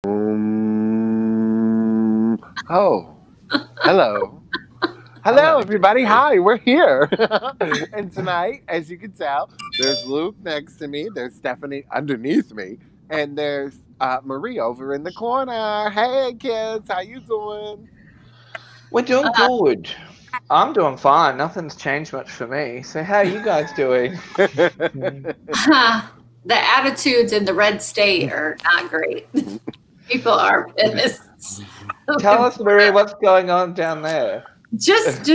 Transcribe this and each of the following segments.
Oh, hello. Hello, Hello. everybody. Hi, we're here. And tonight, as you can tell, there's Luke next to me, there's Stephanie underneath me, and there's Marie over in the corner. Hey, kids, how you doing? We're doing good. I'm doing fine. Nothing's changed much for me. So how are you guys doing? The attitudes in the red state are not great. People are pissed. Tell us, Marie, what's going on down there? just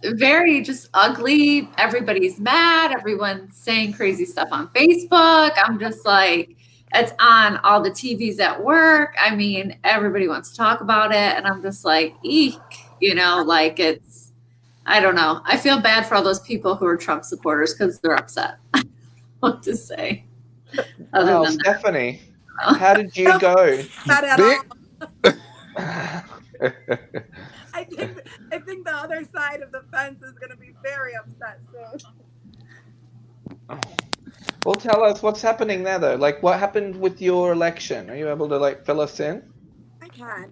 very just ugly. Everybody's mad. Everyone's saying crazy stuff on Facebook. I'm just like, it's on all the TVs at work. I mean, everybody wants to talk about it, and I'm just like, eek, like it's. I don't know. I feel bad for all those people who are Trump supporters because they're upset. What to say? Other Well, than Stephanie, how did you go? Not at Big- all. I think the other side of the fence is going to be very upset soon. Well, tell us what's happening there, though. Like, what happened with your election? Are you able to fill us in? I can.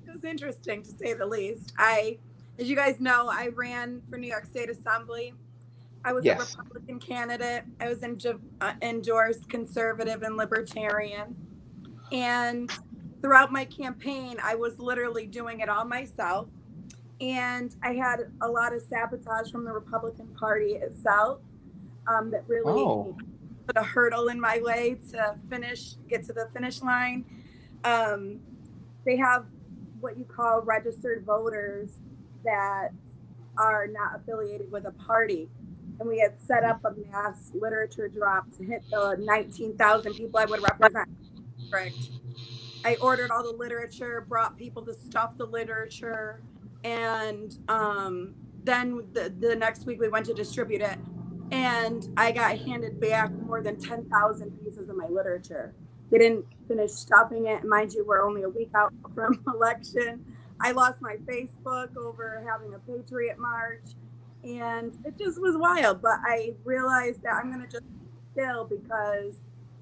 It was interesting to say the least. As you guys know, I ran for New York State Assembly. I was Yes. a Republican candidate. I was endorsed conservative and libertarian. And throughout my campaign, I was literally doing it all myself. And I had a lot of sabotage from the Republican Party itself that really put a hurdle in my way to get to the finish line. They have what you call registered voters that are not affiliated with a party. And we had set up a mass literature drop to hit the 19,000 people I would represent. I ordered all the literature, brought people to stuff the literature, and then the next week we went to distribute it, and I got handed back more than 10,000 pieces of my literature. They didn't finish stuffing it. Mind you, we're only a week out from election. I lost my Facebook over having a Patriot March, and it just was wild. But I realized that I'm going to just chill because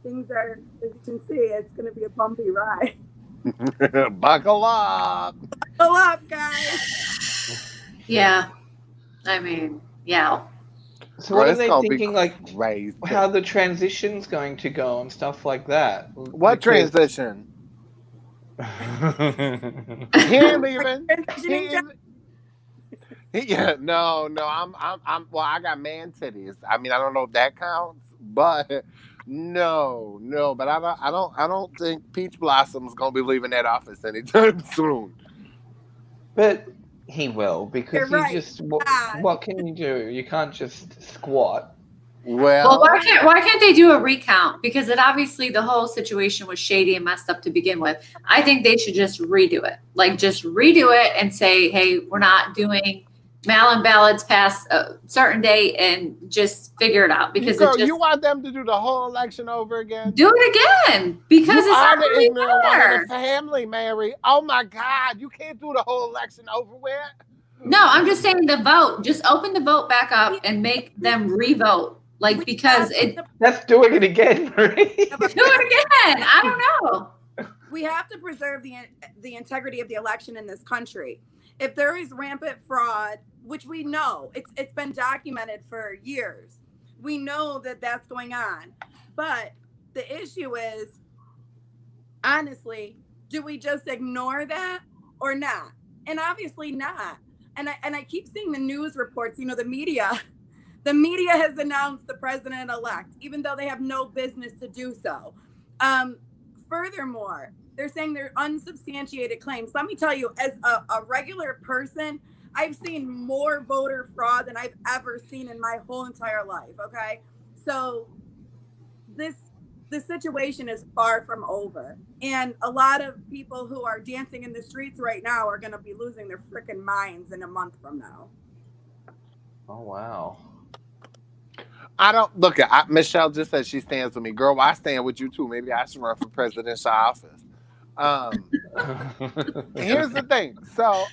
things are, as you can see, it's going to be a bumpy ride. Buckle up. Buckle up, guys. Yeah. I mean, yeah. So what are It's they gonna be thinking, crazy. how the transition's going to go and stuff like that? What transition? He ain't leaving. Yeah, no. I'm. Well, I got man titties. I mean, I don't know if that counts, but no. But I don't think Peach Blossom's gonna be leaving that office anytime soon. But he will, because You're right. just what can you do? You can't just squat. Well, why can't they do a recount? Because obviously the whole situation was shady and messed up to begin with. I think they should just redo it. Just redo it and say, hey, we're not doing mail-in ballots past a certain date, and just figure it out. Because you want them to do the whole election over again? Do it again, because it's not the really ignorant one fair. of the family, Mary. Oh my God, you can't do the whole election over with. No, I'm just saying the vote. Just open the vote back up and make them re-vote. Because that's doing it again, Marie. Do it again. I don't know. We have to preserve the integrity of the election in this country. If there is rampant fraud, which we know, it's been documented for years, we know that that's going on. But the issue is, honestly, do we just ignore that or not? And obviously not. And I keep seeing the news reports, the media. The media has announced the president-elect, even though they have no business to do so. Furthermore, they're saying they're unsubstantiated claims. Let me tell you, as a regular person, I've seen more voter fraud than I've ever seen in my whole entire life, okay? So the situation is far from over. And a lot of people who are dancing in the streets right now are going to be losing their freaking minds in a month from now. Oh, wow. I don't look at Michelle just said she stands with me. Girl, I stand with you too. Maybe I should run for presidential office. Here's the thing. So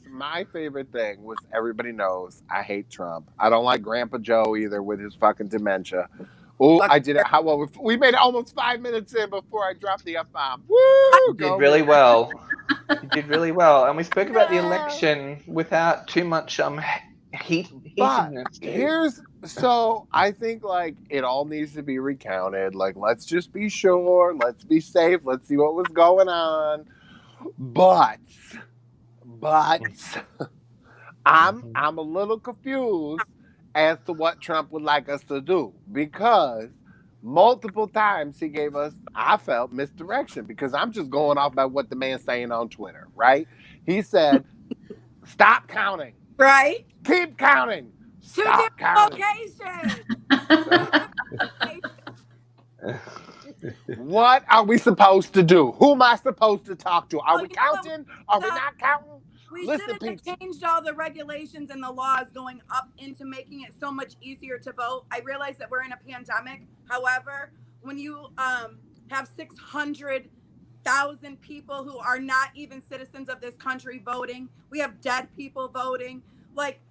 my favorite thing was, everybody knows I hate Trump. I don't like Grandpa Joe either with his fucking dementia. Oh, I did it. How well? We made it almost 5 minutes in before I dropped the F-bomb. Woo! You did really well. You did really well. And we spoke about the Yeah. election without too much But heatedness. so I think like it all needs to be recounted. Like, let's just be sure. Let's be safe. Let's see what was going on. But I'm a little confused as to what Trump would like us to do, because multiple times he gave us, I felt, misdirection, because I'm just going off by what the man's saying on Twitter, right? He said, stop counting. Right? Keep counting. Two Stop different counting. locations. What are we supposed to do? Who am I supposed to talk to? Are Well, we you know what? counting? Are we not counting? We Listen, shouldn't have Peach. changed all the regulations and the laws going up into making it so much easier to vote. I realize that we're in a pandemic. However, when you have 600,000 people who are not even citizens of this country voting, we have dead people voting. Like,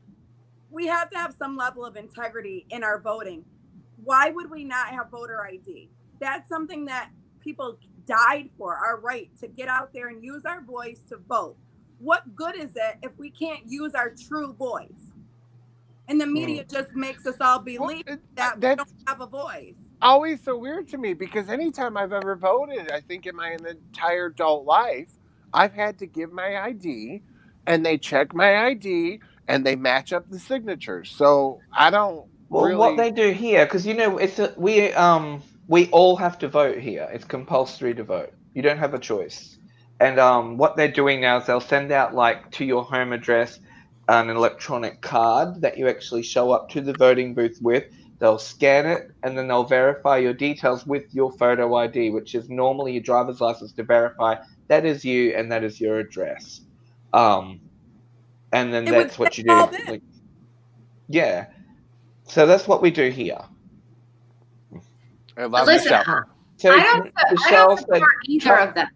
we have to have some level of integrity in our voting. Why would we not have voter ID? That's something that people died for, our right to get out there and use our voice to vote. What good is it if we can't use our true voice? And the media just makes us all believe that we don't have a voice. Always so weird to me, because anytime I've ever voted, I think in my entire adult life, I've had to give my ID, and they check my ID, and they match up the signatures. So I don't really... what they do here, because we all have to vote here. It's compulsory to vote. You don't have a choice. And what they're doing now is they'll send out, like, to your home address an electronic card that you actually show up to the voting booth with. They'll scan it, and then they'll verify your details with your photo ID, which is normally your driver's license, to verify that is you and that is your address. And then that's what you do. Like, yeah. So that's what we do here. Listen, I don't support either of them.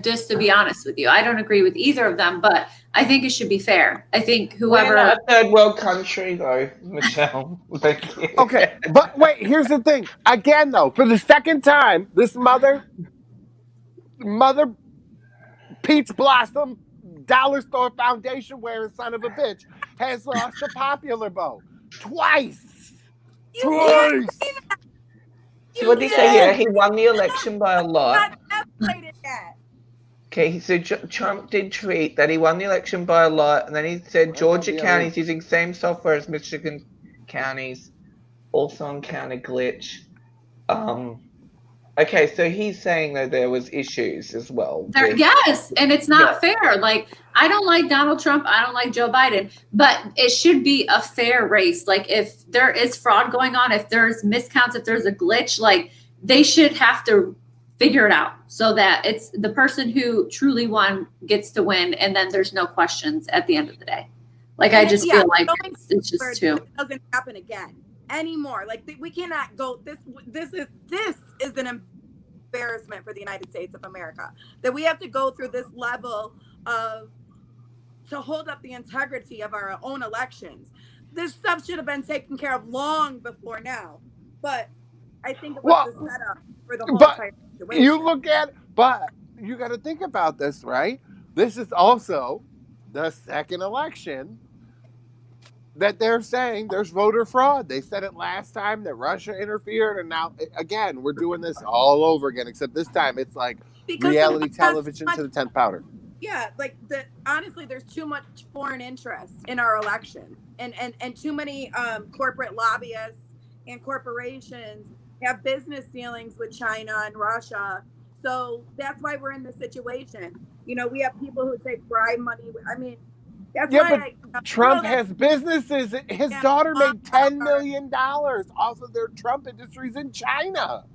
Just to be honest with you, I don't agree with either of them, but I think it should be fair. I think whoever... We're not a third world country, though, Michelle. Thank you. Okay, but wait, here's the thing. Again, though, for the second time, this mother Peach Blossom Dollar Store Foundation wearing son of a bitch has lost the popular vote twice. So what did he say here? He won the election by a lot. Okay, so Trump did tweet that he won the election by a lot, and then he said Georgia counties using same software as Michigan counties, also encountered glitch. Okay, so he's saying that there was issues as well. Yes, and it's not fair. Like, I don't like Donald Trump, I don't like Joe Biden, but it should be a fair race. Like, if there is fraud going on, if there's miscounts, if there's a glitch, like, they should have to figure it out so that it's the person who truly won gets to win, and then there's no questions at the end of the day. Like, I just feel like it's just too. It doesn't happen again anymore. Like, we cannot go. This is an embarrassment for the United States of America, that we have to go through this level to hold up the integrity of our own elections. This stuff should have been taken care of long before now, but I think it was the setup for the whole entire situation. You look at, but you got to think about this, right? This is also the second election that they're saying there's voter fraud. They said it last time that Russia interfered, and now again we're doing this all over again. Except this time it's like reality television to the 10th powder. Yeah, like honestly, there's too much foreign interest in our election, and too many corporate lobbyists and corporations have business dealings with China and Russia. So that's why we're in this situation. You know, we have people who take bribe money. I mean, that's why Trump has businesses. His daughter made $10 million off of their Trump Industries in China.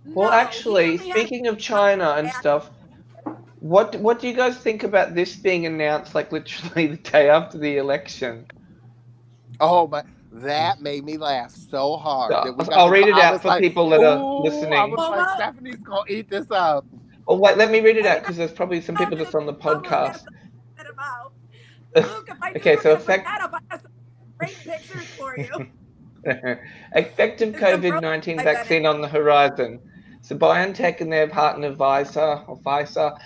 Well, actually, speaking of China and stuff, what do you guys think about this being announced like literally the day after the election? Oh, but that made me laugh so hard. I'll read it out for people that are listening. I was like, Stephanie's going to eat this up. Oh, wait, let me read it out because there's probably some people that's on the podcast. Luke, Okay, so I have some great pictures for you. Effective It's a road COVID-19 I've been in. vaccine on the horizon. So BioNTech and their partner Pfizer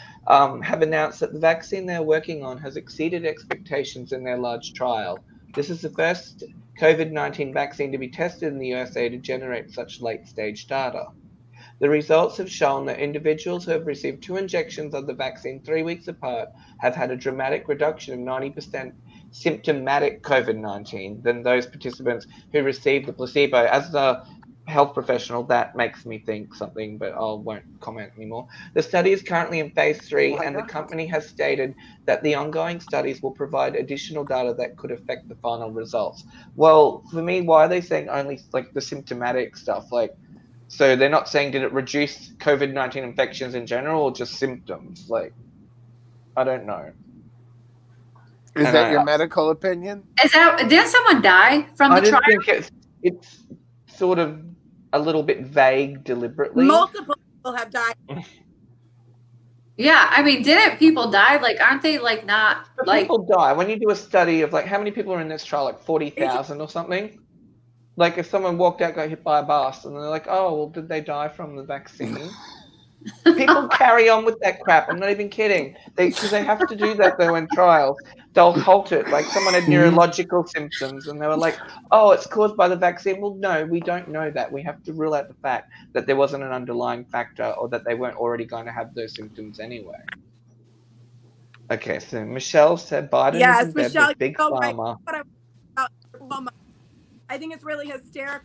have announced that the vaccine they're working on has exceeded expectations in their large trial. This is the first COVID-19 vaccine to be tested in the USA to generate such late-stage data. The results have shown that individuals who have received 2 injections of the vaccine 3 weeks apart have had a dramatic reduction of 90% symptomatic COVID-19 than those participants who received the placebo. As a health professional, that makes me think something, but I won't comment anymore. The study is currently in phase 3, Why and the not? company has stated that the ongoing studies will provide additional data that could affect the final results. Well, for me, why are they saying only like the symptomatic stuff? Like, so they're not saying did it reduce COVID-19 infections in general or just symptoms? Like, I don't know. Is And that your medical opinion? Didn't someone die from I the trial? just think it's sort of a little bit vague deliberately. Multiple people have died. Yeah, I mean, didn't people die? Like, aren't they like not But like? people die. When you do a study of like how many people are in this trial, like 40,000 or something. Like if someone walked out, got hit by a bus, and they're like, "Oh, well, did they die from the vaccine?" People carry on with that crap. I'm not even kidding. Because they have to do that though in trials. They'll halt it. Like someone had neurological symptoms, and they were like, "Oh, it's caused by the vaccine." Well, no, we don't know that. We have to rule out the fact that there wasn't an underlying factor, or that they weren't already going to have those symptoms anyway. Okay, so Michelle said Biden is Yes, in bed Michelle, with Big you're right. Pharma. What I was about Andrew Cuomo. I think it's really hysterical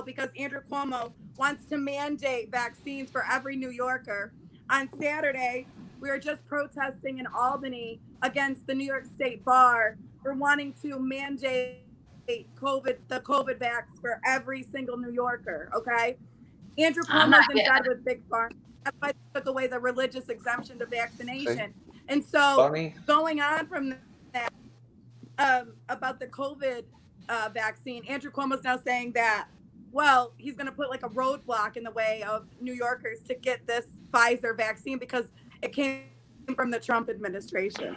because Andrew Cuomo wants to mandate vaccines for every New Yorker. On Saturday, we were just protesting in Albany against the New York State Bar for wanting to mandate the COVID vax for every single New Yorker. Okay, Andrew Cuomo's in bed with Big Pharma. That's why they took away the religious exemption to vaccination. And so, Bonnie? going on from that, about the COVID vaccine, Andrew Cuomo's now saying that, well, he's going to put like a roadblock in the way of New Yorkers to get this Pfizer vaccine because it came from the Trump administration.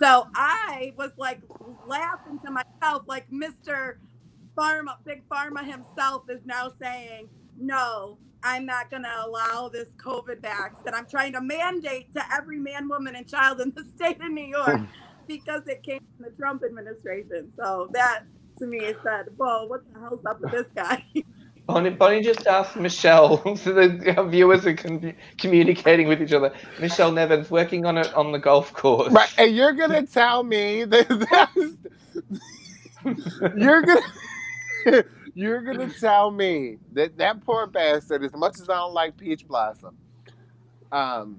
So I was like laughing to myself, like Mr. Big Pharma himself is now saying, no, I'm not going to allow this COVID vax that I'm trying to mandate to every man, woman, and child in the state of New York because it came from the Trump administration. So that to me is that, whoa, what the hell's up with this guy? Bonnie just asked Michelle, so our viewers are communicating with each other. Michelle Nevins working on it on the golf course. Right, and you're gonna tell me that you're gonna tell me that poor bastard, as much as I don't like Peach Blossom, that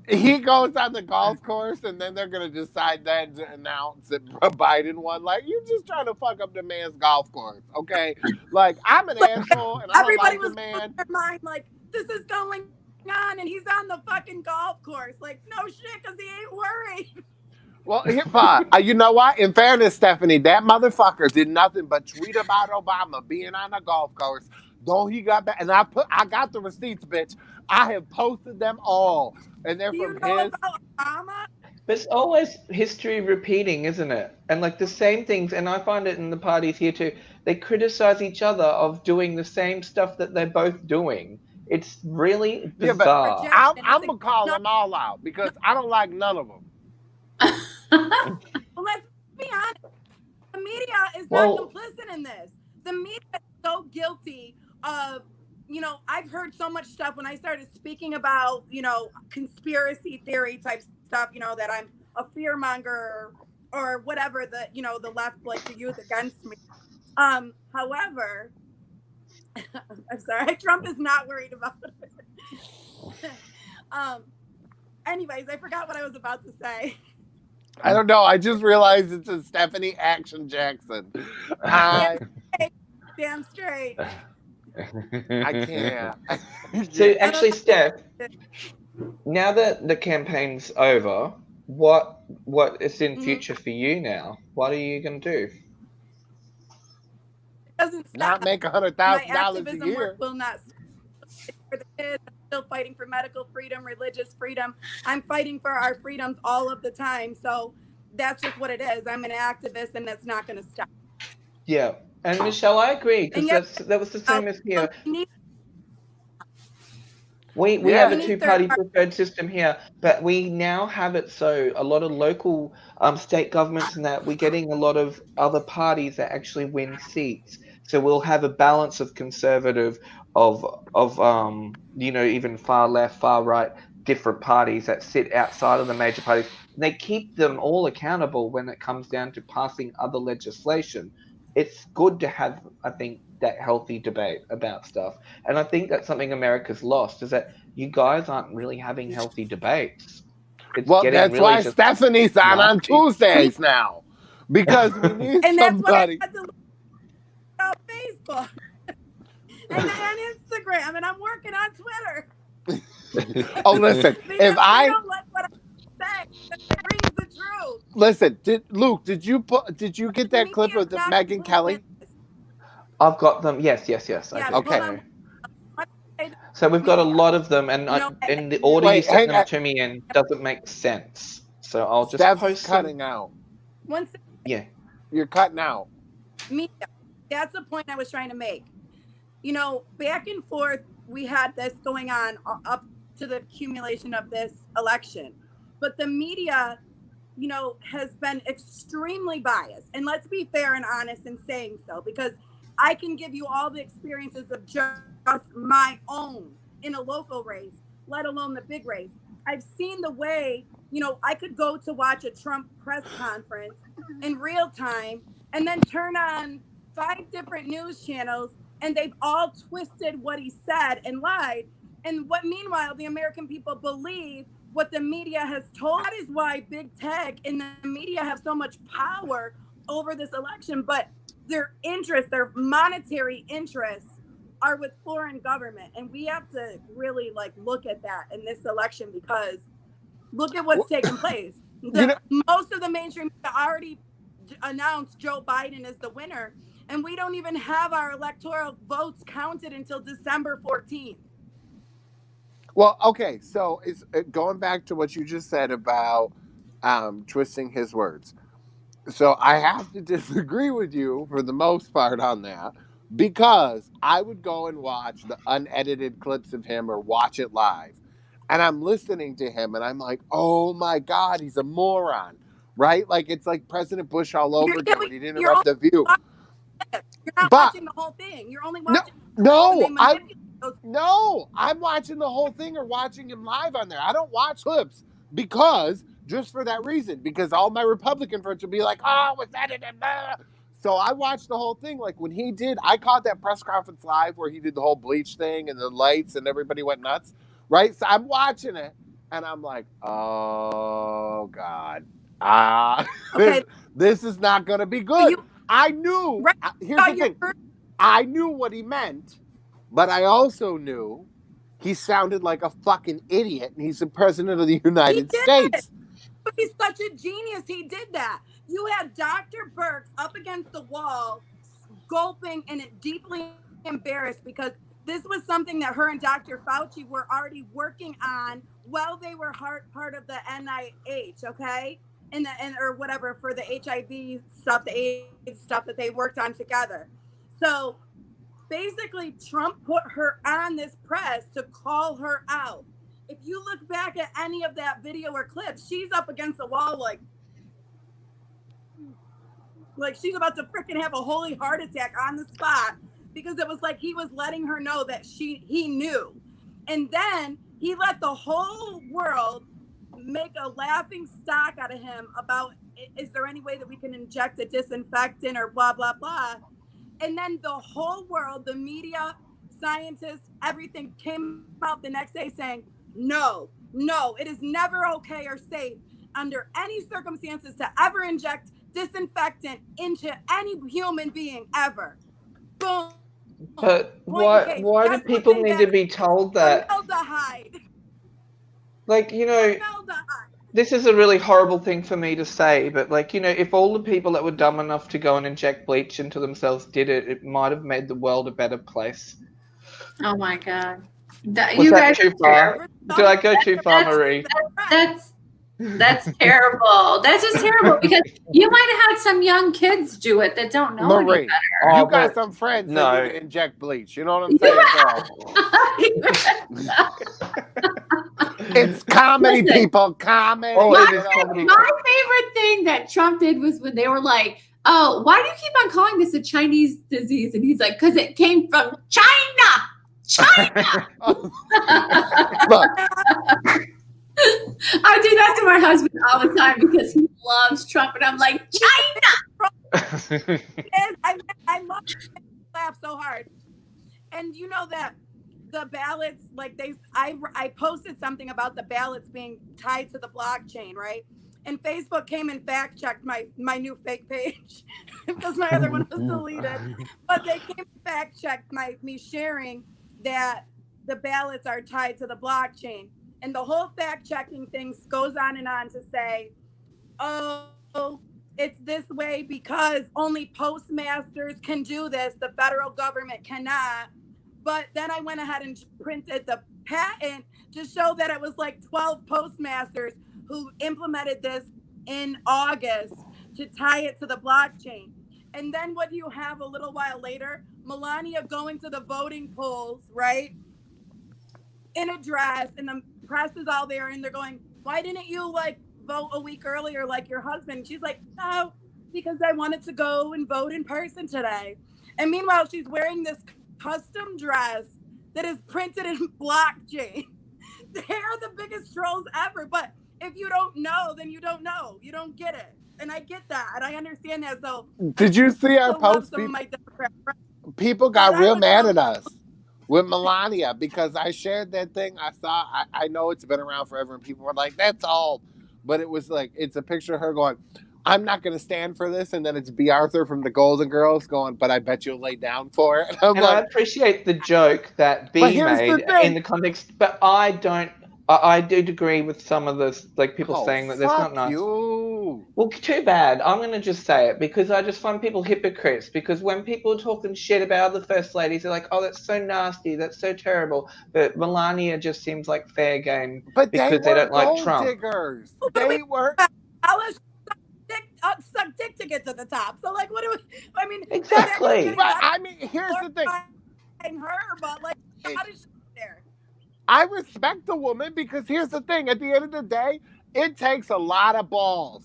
he goes on the golf course and then they're gonna decide that to announce that Biden won. Like, you're just trying to fuck up the man's golf course, okay? Like, I'm an asshole and I don't Everybody like was the man. their mind like, this is going on and he's on the fucking golf course. Like, no shit, because he ain't worried. Well, you know what? In fairness, Stephanie, that motherfucker did nothing but tweet about Obama being on a golf course. Though he got back, and I got the receipts, bitch. I have posted them all, and they're from his. About Obama? But it's always history repeating, isn't it? And like the same things, and I find it in the parties here too. They criticize each other of doing the same stuff that they're both doing. It's really bizarre. Yeah, but I'm gonna call them all out because I don't like none of them. Well, let's be honest. The media is not complicit in this. The media is so guilty of, I've heard so much stuff when I started speaking about, conspiracy theory type stuff, that I'm a fearmonger or whatever the left like to use against me. However, I'm sorry, Trump is not worried about it. Anyways, I forgot what I was about to say. I don't know. I just realized it's a Stephanie Action Jackson. Damn straight. I can't. So actually, Steph, now that the campaign's over, what is in future for you now? What are you going to do? It doesn't stop. Not make $100,000 My a activism year. work will not stop. For the kids, I'm still fighting for medical freedom, religious freedom. I'm fighting for our freedoms all of the time. So, that's just what it is. I'm an activist, and that's not going to stop. Yeah, and Michelle, I agree, because And yet, that was the same as here. We Yeah. have a two-party preferred system here, but we now have it so a lot of local state governments and that we're getting a lot of other parties that actually win seats. So we'll have a balance of conservative, of even far left, far right, different parties that sit outside of the major parties. They keep them all accountable when it comes down to passing other legislation. It's good to have, I think, that healthy debate about stuff. And I think that's something America's lost, is that you guys aren't really having healthy debates. It's Well, getting that's really why just Stephanie's on nasty. Tuesdays now, because we need And that's what I somebody. had to look on Facebook and on Instagram, and I'm working on Twitter. Oh, listen, Because if they I don't like what I say, it rings the truth. listen, Luke, did you get that Me clip is of the not Megyn Kelly? clueless. I've got them. Yes. I Yes, do. hold Okay. on. So we've got a Media. lot of them, and You know, and the order you Wait, sent hang them on. to me in doesn't make sense. So I'll just Steph's post cutting them. out. once Yeah. You're cutting out. media. That's the point I was trying to make. You know, back and forth, we had this going on up to the accumulation of this election. But the media, you know, has been extremely biased. And let's be fair and honest in saying so, because I can give you all the experiences of just my own in a local race, let alone the big race. I've seen the way, you know, I could go to watch a Trump press conference in real time and then turn on 5 different news channels, and they've all twisted what he said and lied. And what meanwhile the American people believe what the media has told. That is why big tech and the media have so much power over this election. But their interests, their monetary interests, are with foreign government, and we have to really look at that in this election, because look at what's taking place. Most of the mainstream media already announced Joe Biden is the winner, and we don't even have our electoral votes counted until December 14th. Well, okay, so it's going back to what you just said about twisting his words. So I have to disagree with you for the most part on that, because I would go and watch the unedited clips of him or watch it live. And I'm listening to him and I'm like, oh my God, he's a moron, right? Like it's like President Bush all over again when he'd interrupt The View. You're not watching the whole thing. You're only watching I'm watching the whole thing or watching him live on there. I don't watch clips because just for that reason, because all my Republican friends would be like, oh, was that it? So I watched the whole thing. Like when he did, I caught that press conference live where he did the whole bleach thing and the lights and everybody went nuts, right? So I'm watching it and I'm like, oh God, this is not going to be good. I knew, here's the thing, I knew what he meant, but I also knew he sounded like a fucking idiot, and he's the president of the United States. But he's such a genius. He did that. You had Dr. Birx up against the wall, gulping and deeply embarrassed, because this was something that her and Dr. Fauci were already working on while they were part of the NIH, okay? Or whatever, for the HIV stuff, the AIDS stuff that they worked on together. So basically, Trump put her on this press to call her out. If you look back at any of that video or clips, she's up against the wall like she's about to freaking have a holy heart attack on the spot, because it was like he was letting her know that he knew. And then he let the whole world make a laughing stock out of him about, is there any way that we can inject a disinfectant or blah, blah, blah. And then the whole world, the media, scientists, everything came out the next day saying, no, it is never okay or safe under any circumstances to ever inject disinfectant into any human being ever. Boom. But why do people need to be told that? Formaldehyde. This is a really horrible thing for me to say, but if all the people that were dumb enough to go and inject bleach into themselves did it, it might have made the world a better place. Oh my God. Was that too far? Did I go too far, Marie? That's terrible. That's just terrible because you might have had some young kids do it that don't know any Marie, better. you Oh, got but some friends no. that need to inject bleach. You know what I'm saying, girl? It's comedy, Listen. people. Comedy. Oh, my, it is comedy. my favorite thing that Trump did was when they were like, "Oh, why do you keep on calling this a Chinese disease?" And he's like, "Because it came from China." China. Look, I do that to my husband all the time because he loves Trump, and I'm like, China. I love to laugh so hard. And you know that the ballots, like I posted something about the ballots being tied to the blockchain, right? And Facebook came and fact checked my new fake page because my other one was deleted. But they came and fact checked me sharing that the ballots are tied to the blockchain. And the whole fact checking thing goes on and on to say, oh, it's this way because only postmasters can do this. The federal government cannot. But then I went ahead and printed the patent to show that it was like 12 postmasters who implemented this in August to tie it to the blockchain. And then what do you have a little while later? Melania going to the voting polls, right? In a dress, and the press is all there, and they're going, why didn't you like vote a week earlier like your husband? She's like, no, because I wanted to go and vote in person today. And meanwhile, she's wearing this custom dress that is printed in blockchain. They're the biggest trolls ever. But if you don't know, then you don't know. You don't get it. And I get that. And I understand that. So did you see our I love post? some of my Democrat friends. People got But I real would mad tell at them- us with Melania because I shared that thing. I know it's been around forever, and people were like, "That's old," but it was like it's a picture of her going, "I'm not going to stand for this," and then it's B. Arthur from the Golden Girls going, "But I bet you'll lay down for it." I'm And I like, appreciate the joke that But B here's the made thing. in the context, but I don't. I do agree with some of this, like people "Oh, saying that there's not fuck nice. you." Well, too bad. I'm going to just say it because I just find people hypocrites. Because when people are talking shit about the first ladies, they're like, "Oh, that's so nasty. That's so terrible." But Melania just seems like fair game But they because they were don't like gold Trump. diggers. They were. Alice suck dick to get to the top. So like, what do we? I mean, Exactly. But I mean, here's the thing. Her, but like, how does she get there? I respect the woman because here's the thing. At the end of the day, it takes a lot of balls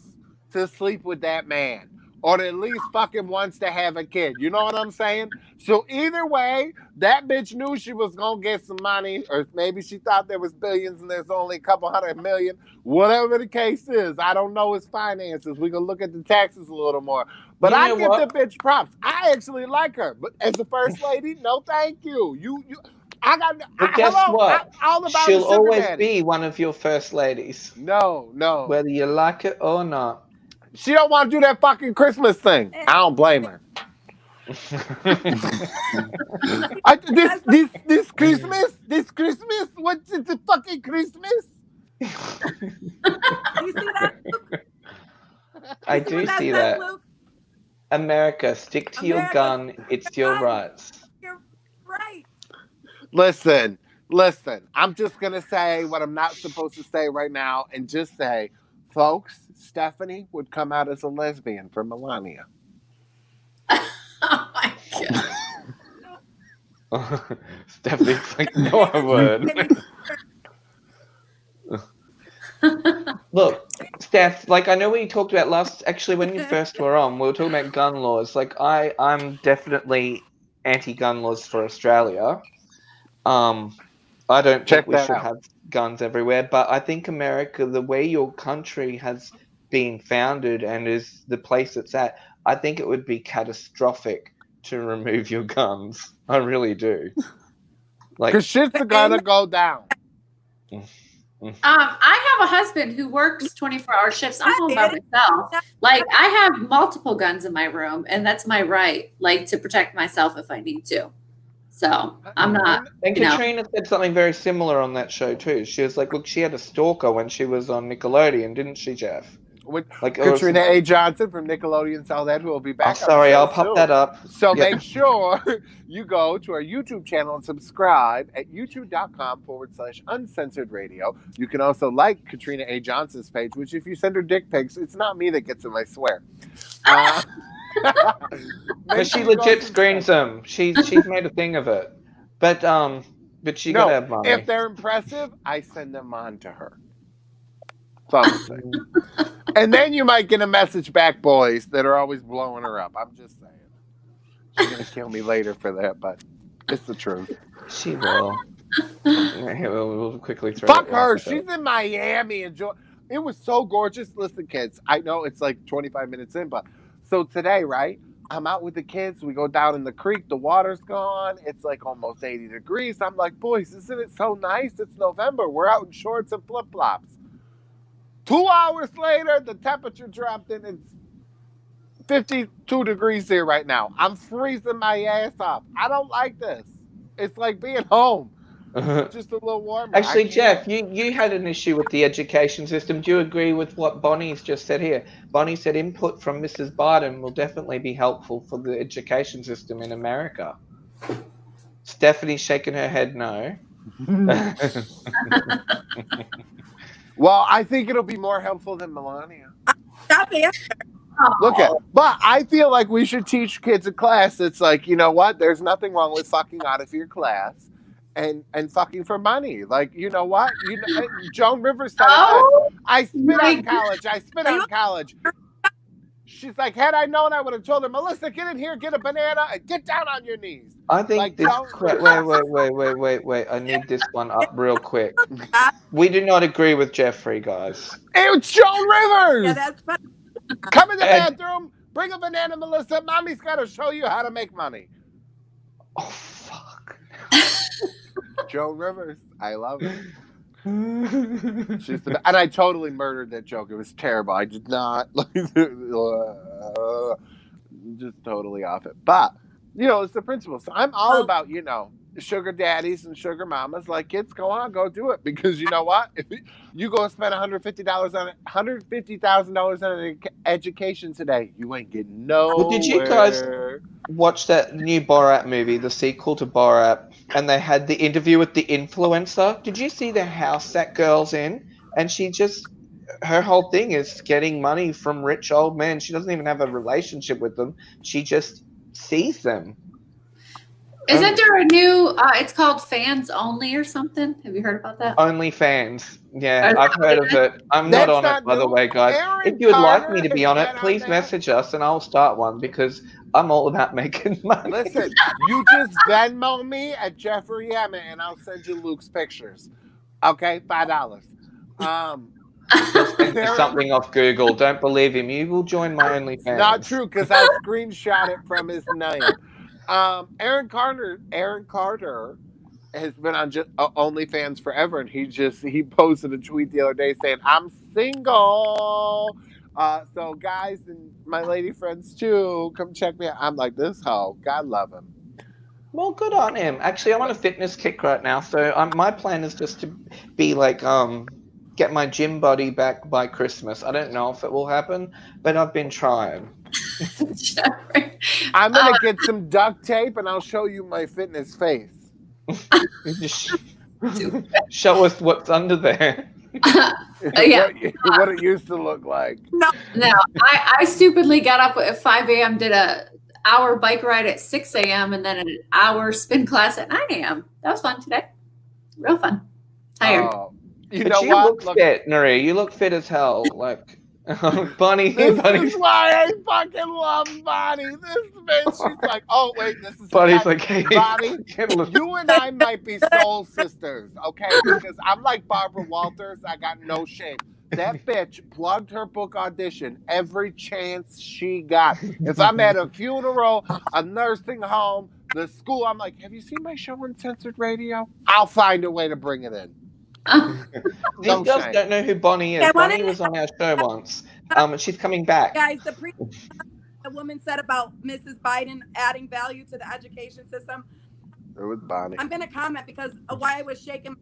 to sleep with that man. Or at least fucking wants to have a kid. You know what I'm saying? So either way, that bitch knew she was gonna get some money, or maybe she thought there was billions and there's only a couple 100 million. Whatever the case is, I don't know his finances. We can look at the taxes a little more. But You I know give what? the bitch props. I actually like her. But as the first lady, no thank you. You I got. But guess what? I'm all about She'll the sugar always daddy. be one of your first ladies, No. whether you like it or not. She don't want to do that fucking Christmas thing. I don't blame her. This Christmas, what's it? The fucking Christmas? You see that? I do what see says, that. Luke? America, stick to your America, gun. It's your rights. You're right. Listen. I'm just gonna say what I'm not supposed to say right now, and just say, folks, Stephanie would come out as a lesbian for Melania. Oh my God. Stephanie's like, no, I would. Look, Steph, like I know we talked about when you first were on, we were talking about gun laws. Like I'm definitely anti-gun laws for Australia. I don't think we should have guns everywhere, but I think America, the way your country has been founded and is the place it's at, I think it would be catastrophic to remove your guns. I really do. Like, Because shit's gonna go down. I have a husband who works 24-hour shifts. I'm home by myself. Like, I have multiple guns in my room, and that's my right, like, to protect myself if I need to. So I'm not. And Katrina said something very similar on that show too. She was like, "Look, she had a stalker when she was on Nickelodeon, didn't she, Jeff?" with Like Katrina A. Johnson from Nickelodeon Tell That, who will be back. Oh, sorry, I'll pop that up. So make sure you go to our YouTube channel and subscribe at youtube.com/uncensored radio. You can also like Katrina A. Johnson's page, which if you send her dick pics, it's not me that gets them, I swear. But she legit screens them. She's made a thing of it. But she gotta have money. If they're impressive, I send them on to her. That's all I'm saying. And then you might get a message back, boys, that are always blowing her up. I'm just saying. She's gonna kill me later for that, but it's the truth. She will. We'll quickly throw Fuck her. She's in Miami. It was so gorgeous. Listen, kids, I know it's like 25 minutes in, but so today, right? I'm out with the kids. We go down in the creek. The water's gone. It's like almost 80 degrees. I'm like, boys, isn't it so nice? It's November. We're out in shorts and flip-flops. 2 hours later, the temperature dropped and it's 52 degrees here right now. I'm freezing my ass off. I don't like this. It's like being home. Just a little warmer. Actually, Jeff, you had an issue with the education system. Do you agree with what Bonnie's just said here? Bonnie said input from Mrs. Biden will definitely be helpful for the education system in America. Stephanie's shaking her head no. Well, I think it'll be more helpful than Melania. Stop it. Look at, but I feel like we should teach kids a class that's like, you know what? There's nothing wrong with fucking out of your class and fucking for money. Like, you know what? Joan Rivers said it best. I spit on college. I spit on college. She's like, had I known, I would have told her, Melissa, get in here, get a banana, and get down on your knees. I think like, this. Wait. I need this one up real quick. We do not agree with Jeffrey, guys. It's Joan Rivers. Yeah, that's funny. Come in the bathroom, bring a banana, Melissa. Mommy's got to show you how to make money. Oh, fuck. Joan Rivers. I love it. She's the, and I totally murdered that joke. It was terrible. I did not. Just totally off it. But, it's the principle. So I'm all about, sugar daddies and sugar mamas. Like, kids, go on, go do it. Because you know what? If you go spend $150,000 on an education today, you ain't getting nowhere. Well, did you guys watch that new Borat movie, the sequel to Borat, and they had the interview with the influencer? Did you see the house that girl's in? And her whole thing is getting money from rich old men. She doesn't even have a relationship with them. She just sees them. Isn't there a new, it's called Fans Only or something? Have you heard about that? Only Fans. Yeah, I've heard of it. I'm not on it, by the way, guys. Aaron If you would like Carter me to be on it, please there. message us and I'll start one because I'm all about making money. Listen, you just Venmo me at Jeffrey Emmett and I'll send you Luke's pictures. Okay, $5. Just enter something off Google. Don't believe him. You will join my OnlyFans. Not true, because I screenshot it from his name. Aaron Carter has been on OnlyFans forever, and he posted a tweet the other day saying, "I'm single." So guys and my lady friends too, come check me out. I'm like, this hoe, God love him. Well, good on him. Actually, I'm on a fitness kick right now, so my plan is just to be like, get my gym body back by Christmas. I don't know if it will happen, but I've been trying. I'm gonna get some duct tape and I'll show you my fitness face. Show us what's under there. Yeah. What it used to look like. No, I stupidly got up at 5 a.m., did a hour bike ride at 6 a.m. and then an hour spin class at 9 a.m. That was fun today. Real fun. Tired. You but know you what? Look fit, Nuri. You look fit as hell. Like Bonnie. This is why I fucking love Bonnie. This bitch, she's like, oh wait, this is Bonnie's like, hey, Bonnie, you and I might be soul sisters, okay? Because I'm like Barbara Walters. I got no shame. That bitch plugged her book audition every chance she got. If I'm at a funeral, a nursing home, the school, I'm like, have you seen my show on Censored Radio? I'll find a way to bring it in. You guys don't know who Bonnie is. Bonnie was on our show once. She's coming back. Guys, the woman said about Mrs. Biden adding value to the education system. It was Bonnie. I'm going to comment because why I was shaking.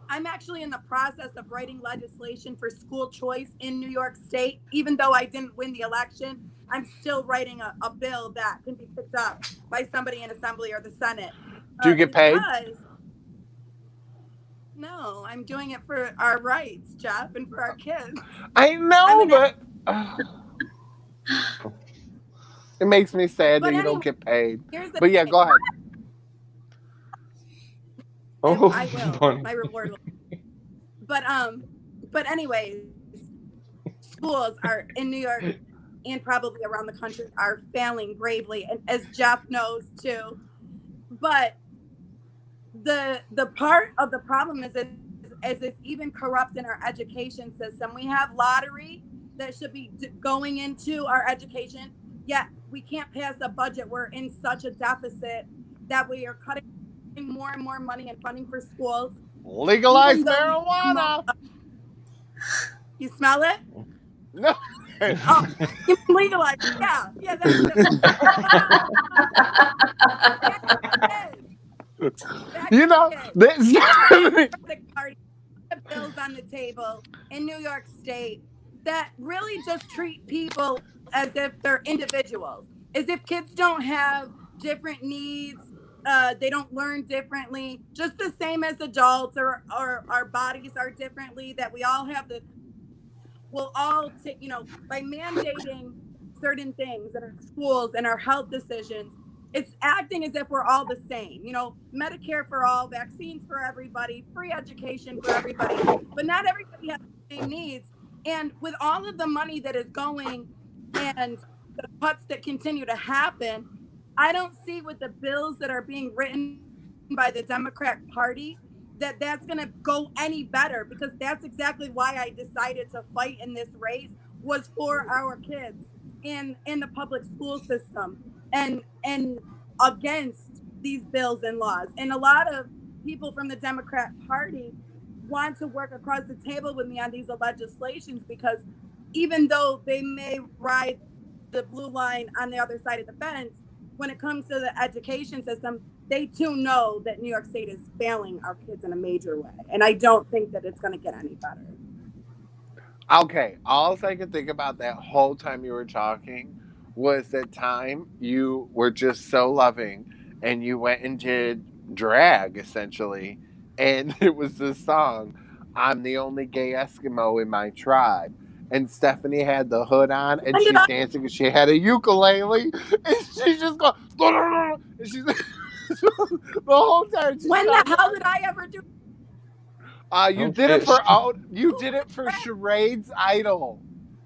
I'm actually in the process of writing legislation for school choice in New York State. Even though I didn't win the election, I'm still writing a bill that can be picked up by somebody in Assembly or the Senate. Do you get paid? No, I'm doing it for our rights, Jeff, and for our kids. I know, but it makes me sad that you don't get paid. But yeah, go ahead. Oh, I will. My reward will. But anyways, schools are in New York and probably around the country are failing gravely, and as Jeff knows too. But the part of the problem is it's even corrupt in our education system. We have lottery that should be going into our education, yet we can't pass a budget. We're in such a deficit that we are cutting more and more money and funding for schools. Legalize marijuana. You smell it? No. Oh, you legalize. Yeah, you know, this bills on the table in New York State that really just treat people as if they're individuals, as if kids don't have different needs. They don't learn differently, just the same as adults, or our bodies are differently, that we all have we'll all take, by mandating certain things in our schools and our health decisions, it's acting as if we're all the same. Medicare for all, vaccines for everybody, free education for everybody, but not everybody has the same needs. And with all of the money that is going and the cuts that continue to happen, I don't see with the bills that are being written by the Democrat Party that's going to go any better, because that's exactly why I decided to fight in this race, was for our kids in the public school system and against these bills and laws. And a lot of people from the Democrat Party want to work across the table with me on these legislations, because even though they may ride the blue line on the other side of the fence, when it comes to the education system, they too know that New York State is failing our kids in a major way. And I don't think that it's going to get any better. Okay, all I could think about that whole time you were talking was that time you were just so loving and you went and did drag, essentially. And it was this song, I'm the only gay Eskimo in my tribe. And Stephanie had the hood on and she's dancing and she had a ukulele and she's just going, and she's the whole time. When the hell did I ever do? You did it for Charade's Idol.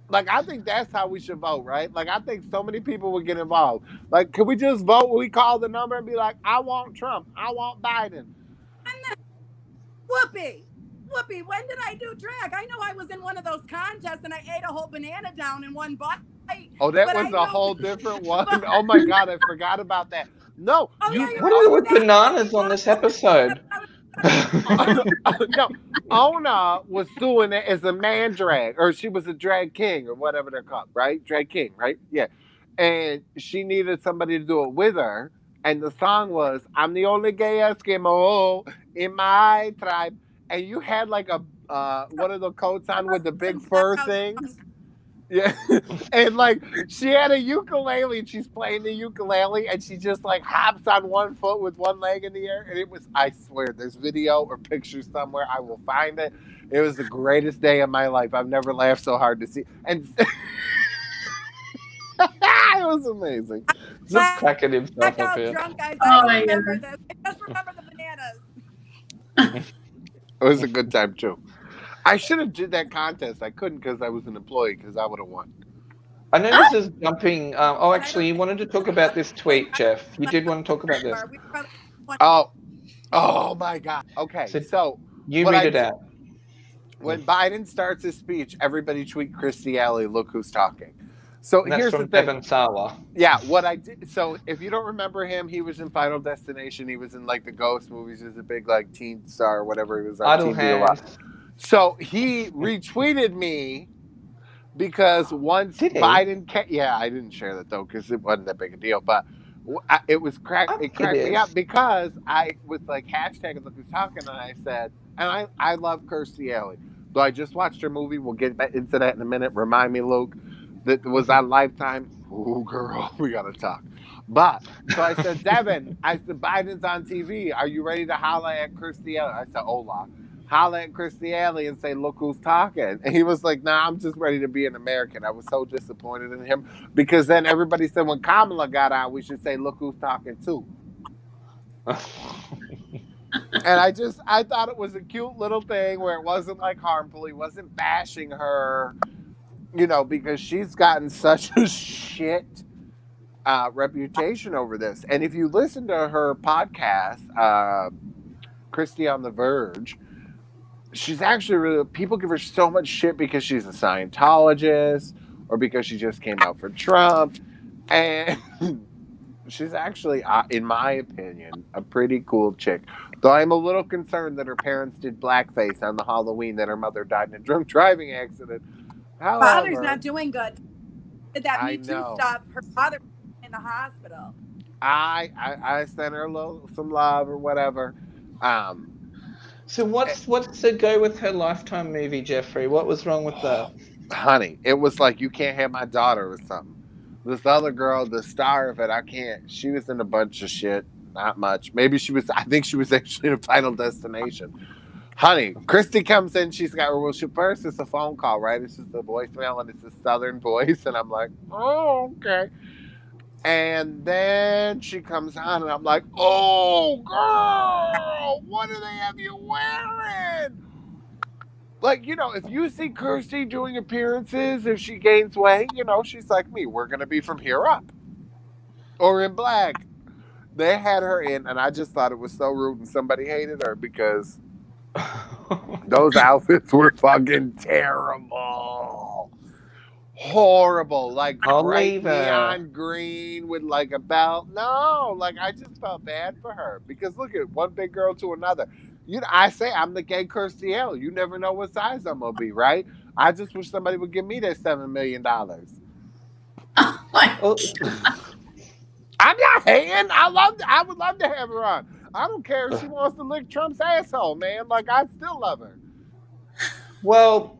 Like, I think that's how we should vote, right? Like, I think so many people would get involved. Like, could we just vote when we call the number and be like, I want Trump, I want Biden? Whoopi, when did I do drag? I know I was in one of those contests and I ate a whole banana down in one bite. Oh, that was a whole different one. Oh my God, I forgot about that. No. What are we with bananas on this episode? No, Ona was doing it as a man drag, or she was a drag king, or whatever they're called, right? Drag king, right? Yeah. And she needed somebody to do it with her. And the song was, I'm the only gay Eskimo in my tribe. And you had like a one of the coats on with the big fur things. Yeah. And like she had a ukulele and she's playing the ukulele and she just like hops on one foot with one leg in the air. And it was, I swear, there's video or pictures somewhere. I will find it. It was the greatest day of my life. I've never laughed so hard to see. And it was amazing. Just cracking himself up here. Drunk, guys. I remember this. I just remember the bananas. It was a good time too. I should have did that contest. I couldn't because I was an employee, because I would have won. I know this is jumping. Actually, you wanted to talk about this tweet, Jeff. You did want to talk about this. Oh my God. Okay, so you read it out. When Biden starts his speech, everybody tweet Christy Alley, look who's talking. So and that's here's from the thing. Devon Sawa. Yeah, what I did. So if you don't remember him, he was in Final Destination. He was in like the Ghost movies. He was a big like teen star or whatever he was on TV a lot. So he retweeted me because once Biden, I didn't share that though because it wasn't that big a deal. But It was I it think it cracked me up is. because I was like hashtag Look Who's Talking, and I said, and I love Kirstie Alley. So I just watched her movie. We'll get back into that in a minute. Remind me, Luke, that was Mhm. on Lifetime. Oh, girl, we gotta talk. But so I said, Devin, I said Biden's on TV. Are you ready to holla at Kirstie Alley? I said, hola. Holla at Kirstie Alley and say, look who's talking. And he was like, nah, I'm just ready to be an American. I was so disappointed in him because then everybody said when Kamala got out, we should say, look who's talking too. And I thought it was a cute little thing where it wasn't like harmful. He wasn't bashing her, because she's gotten such a shit reputation over this. And if you listen to her podcast, Christy on the Verge, she's actually really, people give her so much shit because she's a Scientologist or because she just came out for Trump. And she's actually, in my opinion, a pretty cool chick. Though I'm a little concerned that her parents did blackface on the Halloween that her mother died in a drunk driving accident. Father's However, not doing good. That I Me Too know. stuff, her father in the hospital. I sent her some love or whatever. Um, So what's the go with her Lifetime movie, Jeffrey? What was wrong with that? Honey, it was like you can't have my daughter or something. This other girl, the star of it, I can't. She was in a bunch of shit. Not much. Maybe she was. I think she was actually in a Final Destination. Honey, Christy comes in. She's got. Well, first it's a phone call, right? It's just a voicemail, and it's a Southern voice, and I'm like, oh, okay. And then she comes on, and I'm like, oh, girl, what do they have you wearing? Like, if you see Kirsty doing appearances, if she gains weight, she's like me. We're going to be from here up. Or in black. They had her in, and I just thought it was so rude, and somebody hated her because those outfits were fucking terrible. Horrible. Like I'll bright leave her. neon green with like a belt. No, like I just felt bad for her because look at one big girl to another. I say I'm the gay Kirstie Alley. You never know what size I'm gonna be, right? I just wish somebody would give me that $7 million. Oh my Oh, I'm not hating. I would love to have her on. I don't care if she wants to lick Trump's asshole, man. Like I still love her. well,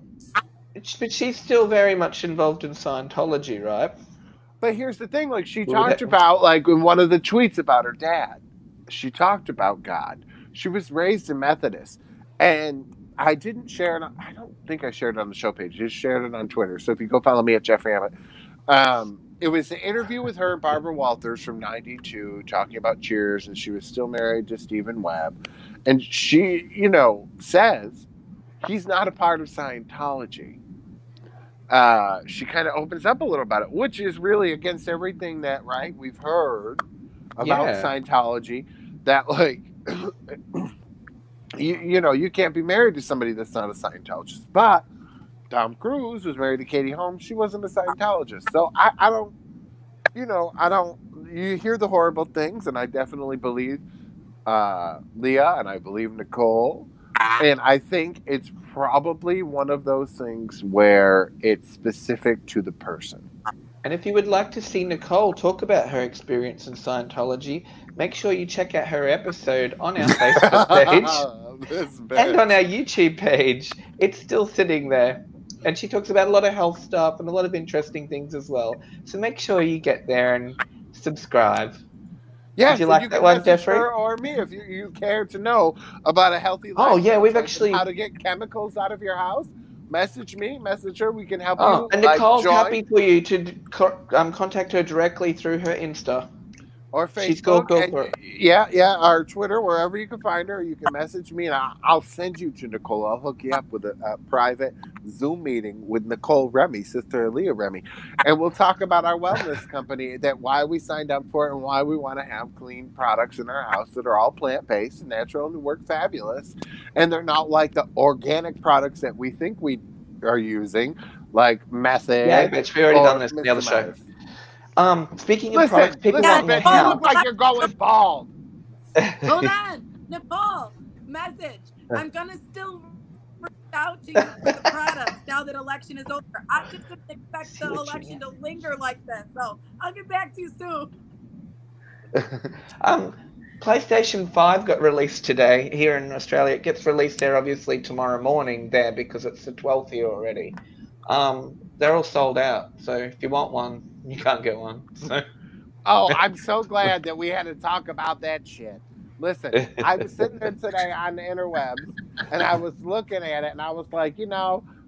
but she's still very much involved in Scientology, right? But here's the thing, like she We would talked about, like in one of the tweets about her dad, she talked about God. She was raised a Methodist. And I didn't share it. I don't think I shared it on the show page. I just shared it on Twitter. So if you go follow me at Jeffrey Ammett. It was an interview with her and Barbara Walters from '92 talking about Cheers, and she was still married to Stephen Webb. And she, says he's not a part of Scientology. She kind of opens up a little about it, which is really against everything that we've heard about Scientology. That like, you can't be married to somebody that's not a Scientologist. But Tom Cruise was married to Katie Holmes. She wasn't a Scientologist, so I don't. I don't. You hear the horrible things, and I definitely believe Leah, and I believe Nicole. And I think it's probably one of those things where it's specific to the person. And if you would like to see Nicole talk about her experience in Scientology, make sure you check out her episode on our Facebook page and on our YouTube page. It's still sitting there. And she talks about a lot of health stuff and a lot of interesting things as well. So make sure you get there and subscribe. Yes, Did you like you that can one, message Jeffrey? her or me if you care to know about a healthy lifestyle. Oh, yeah, we've choice actually... and how to get chemicals out of your house. Message me, message her. We can help you. Oh, and Nicole's join. happy for you to contact her directly through her Insta. Or Facebook. She's go for it. Yeah, or Twitter, wherever you can find her. You can message me, and I'll send you to Nicole. I'll hook you up with a private Zoom meeting with Nicole Remy, sister of Leah Remy. And we'll talk about our wellness company, why we signed up for it and why we want to have clean products in our house that are all plant-based and natural and work fabulous. And they're not like the organic products that we think we are using, like method. Yeah, but we've already done this in the other show. Speaking of products, people want bitch, you look like you're going bald. Hold on, Nicole, message. I'm gonna still reach out to you for the products now that election is over. I just didn't expect the election to linger like this, so I'll get back to you soon. PlayStation 5 got released today here in Australia. It gets released there obviously tomorrow morning there because it's the 12th here already. They're all sold out. So if you want one, you can't get one. So Oh, I'm so glad that we had to talk about that shit. Listen, I was sitting there today on the interwebs and I was looking at it and I was like,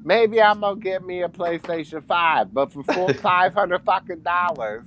maybe I'm gonna get me a PlayStation 5, but for $500 fucking dollars,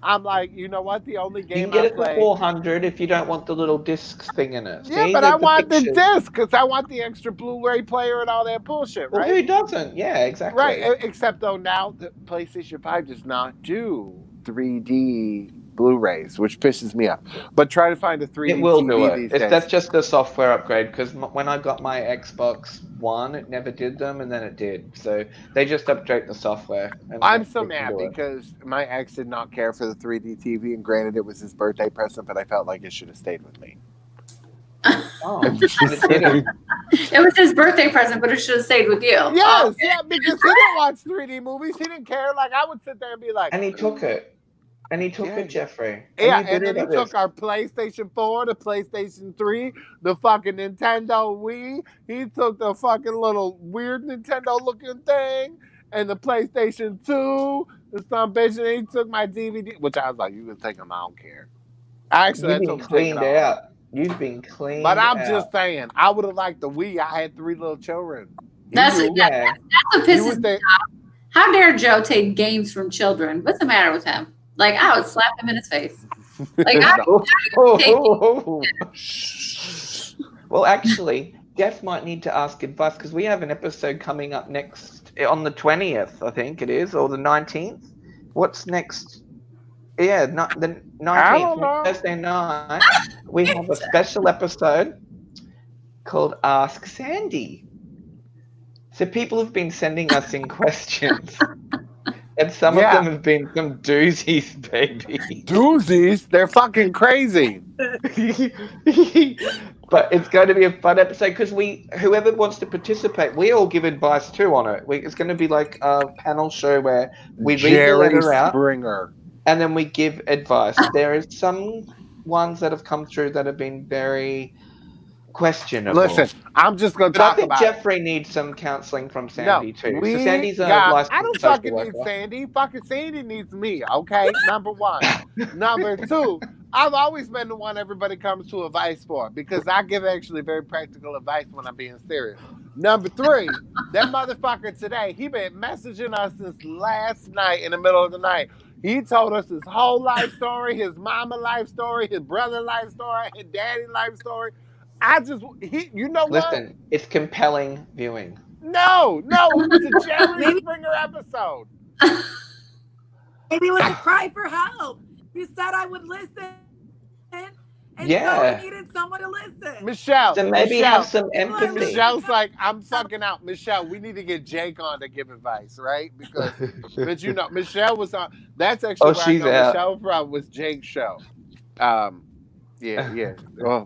I'm like, you know what? The only you can game get I it for play. 400 if you don't want the little discs thing in it. Yeah, See, but I the want the pictures. disc because I want the extra Blu-ray player and all that bullshit, Well, right? who doesn't? Yeah, exactly. Right, except though now the PlayStation 5 does not do 3D Blu-rays, which pisses me off. But try to find a 3D It will TV do it. these days. That's just a software upgrade because when I got my Xbox One, it never did them, and then it did. So they just update the software. And I'm so mad because my ex did not care for the 3D TV, and granted, it was his birthday present, but I felt like it should have stayed with me. Oh, and it didn't. It was his birthday present, but it should have stayed with you. Yes, yeah, because he didn't watch 3D movies. He didn't care. Like, I would sit there and be like... And he took it. And he took it, Jeffrey. Yeah, and then he took our PlayStation 4, the PlayStation 3, the fucking Nintendo Wii. He took the fucking little weird Nintendo-looking thing, and the PlayStation 2, the some bitch, and he took my DVD, which I was like, you can take them, I don't care. Actually, You've been cleaned out. You've been cleaned out. But I'm just saying, I would have liked the Wii. I had 3 little children. That's what pisses me off. How dare Joe take games from children? What's the matter with him? Like, I would slap him in his face. Like, well, actually, Jeff might need to ask advice because we have an episode coming up next on the 20th, I think it is, or the 19th. What's next? Yeah, not the 19th, Thursday night. We have a special episode called Ask Sandy. So people have been sending us in questions. And some of them have been some doozies, baby. Doozies? They're fucking crazy. But it's going to be a fun episode because whoever wants to participate, we all give advice too on it. It's going to be like a panel show where we read the letter out, and then we give advice. There is some ones that have come through that have been very questionable. Listen, I'm just going to talk about. I think Jeffrey needs some counseling from Sandy too. So Sandy's I don't fucking need Sandy. Fucking Sandy needs me. Okay, number one. Number two, I've always been the one everybody comes to advice for because I give actually very practical advice when I'm being serious. Number three, that motherfucker today, he been messaging us since last night in the middle of the night. He told us his whole life story, his mama life story, his brother life story, his daddy life story. You know what? Listen, it's compelling viewing. No, it was a Jerry Springer episode. Maybe it was a cry for help. You said I would listen. And so I needed someone to listen. Michelle. So maybe have some empathy. Michelle's like, I'm fucking out. Michelle, we need to get Jake on to give advice, right? Because, but Michelle was on. That's actually where I know Michelle from was Jake's show. Yeah.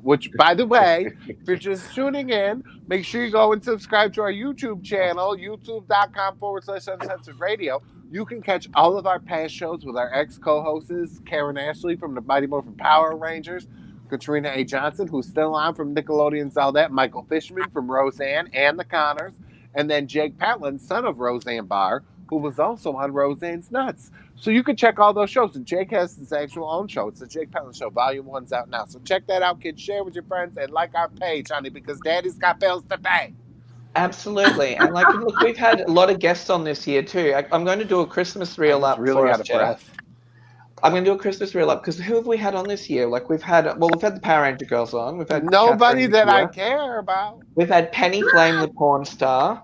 Which, by the way, if you're just tuning in, make sure you go and subscribe to our YouTube channel, youtube.com/Uncensored Radio. You can catch all of our past shows with our ex-co-hosts, Karen Ashley from the Mighty Morphin Power Rangers, Katrina A. Johnson, who's still on from Nickelodeon's All That, Michael Fishman from Roseanne and The Connors, and then Jake Patlin, son of Roseanne Barr, who was also on Roseanne's Nuts. So you can check all those shows. And Jake has his actual own show. It's the Jake Patlin Show. Volume 1's out now. So check that out, kids. Share with your friends and like our page, honey, because Daddy's got bills to pay. Absolutely. And look, we've had a lot of guests on this year too. I'm going to do a Christmas reel up for us, Jeff. I'm going to do a Christmas reel up because who have we had on this year? Like we've had the Power Ranger girls on. We've had nobody that I care about. We've had Penny Flame, the porn star.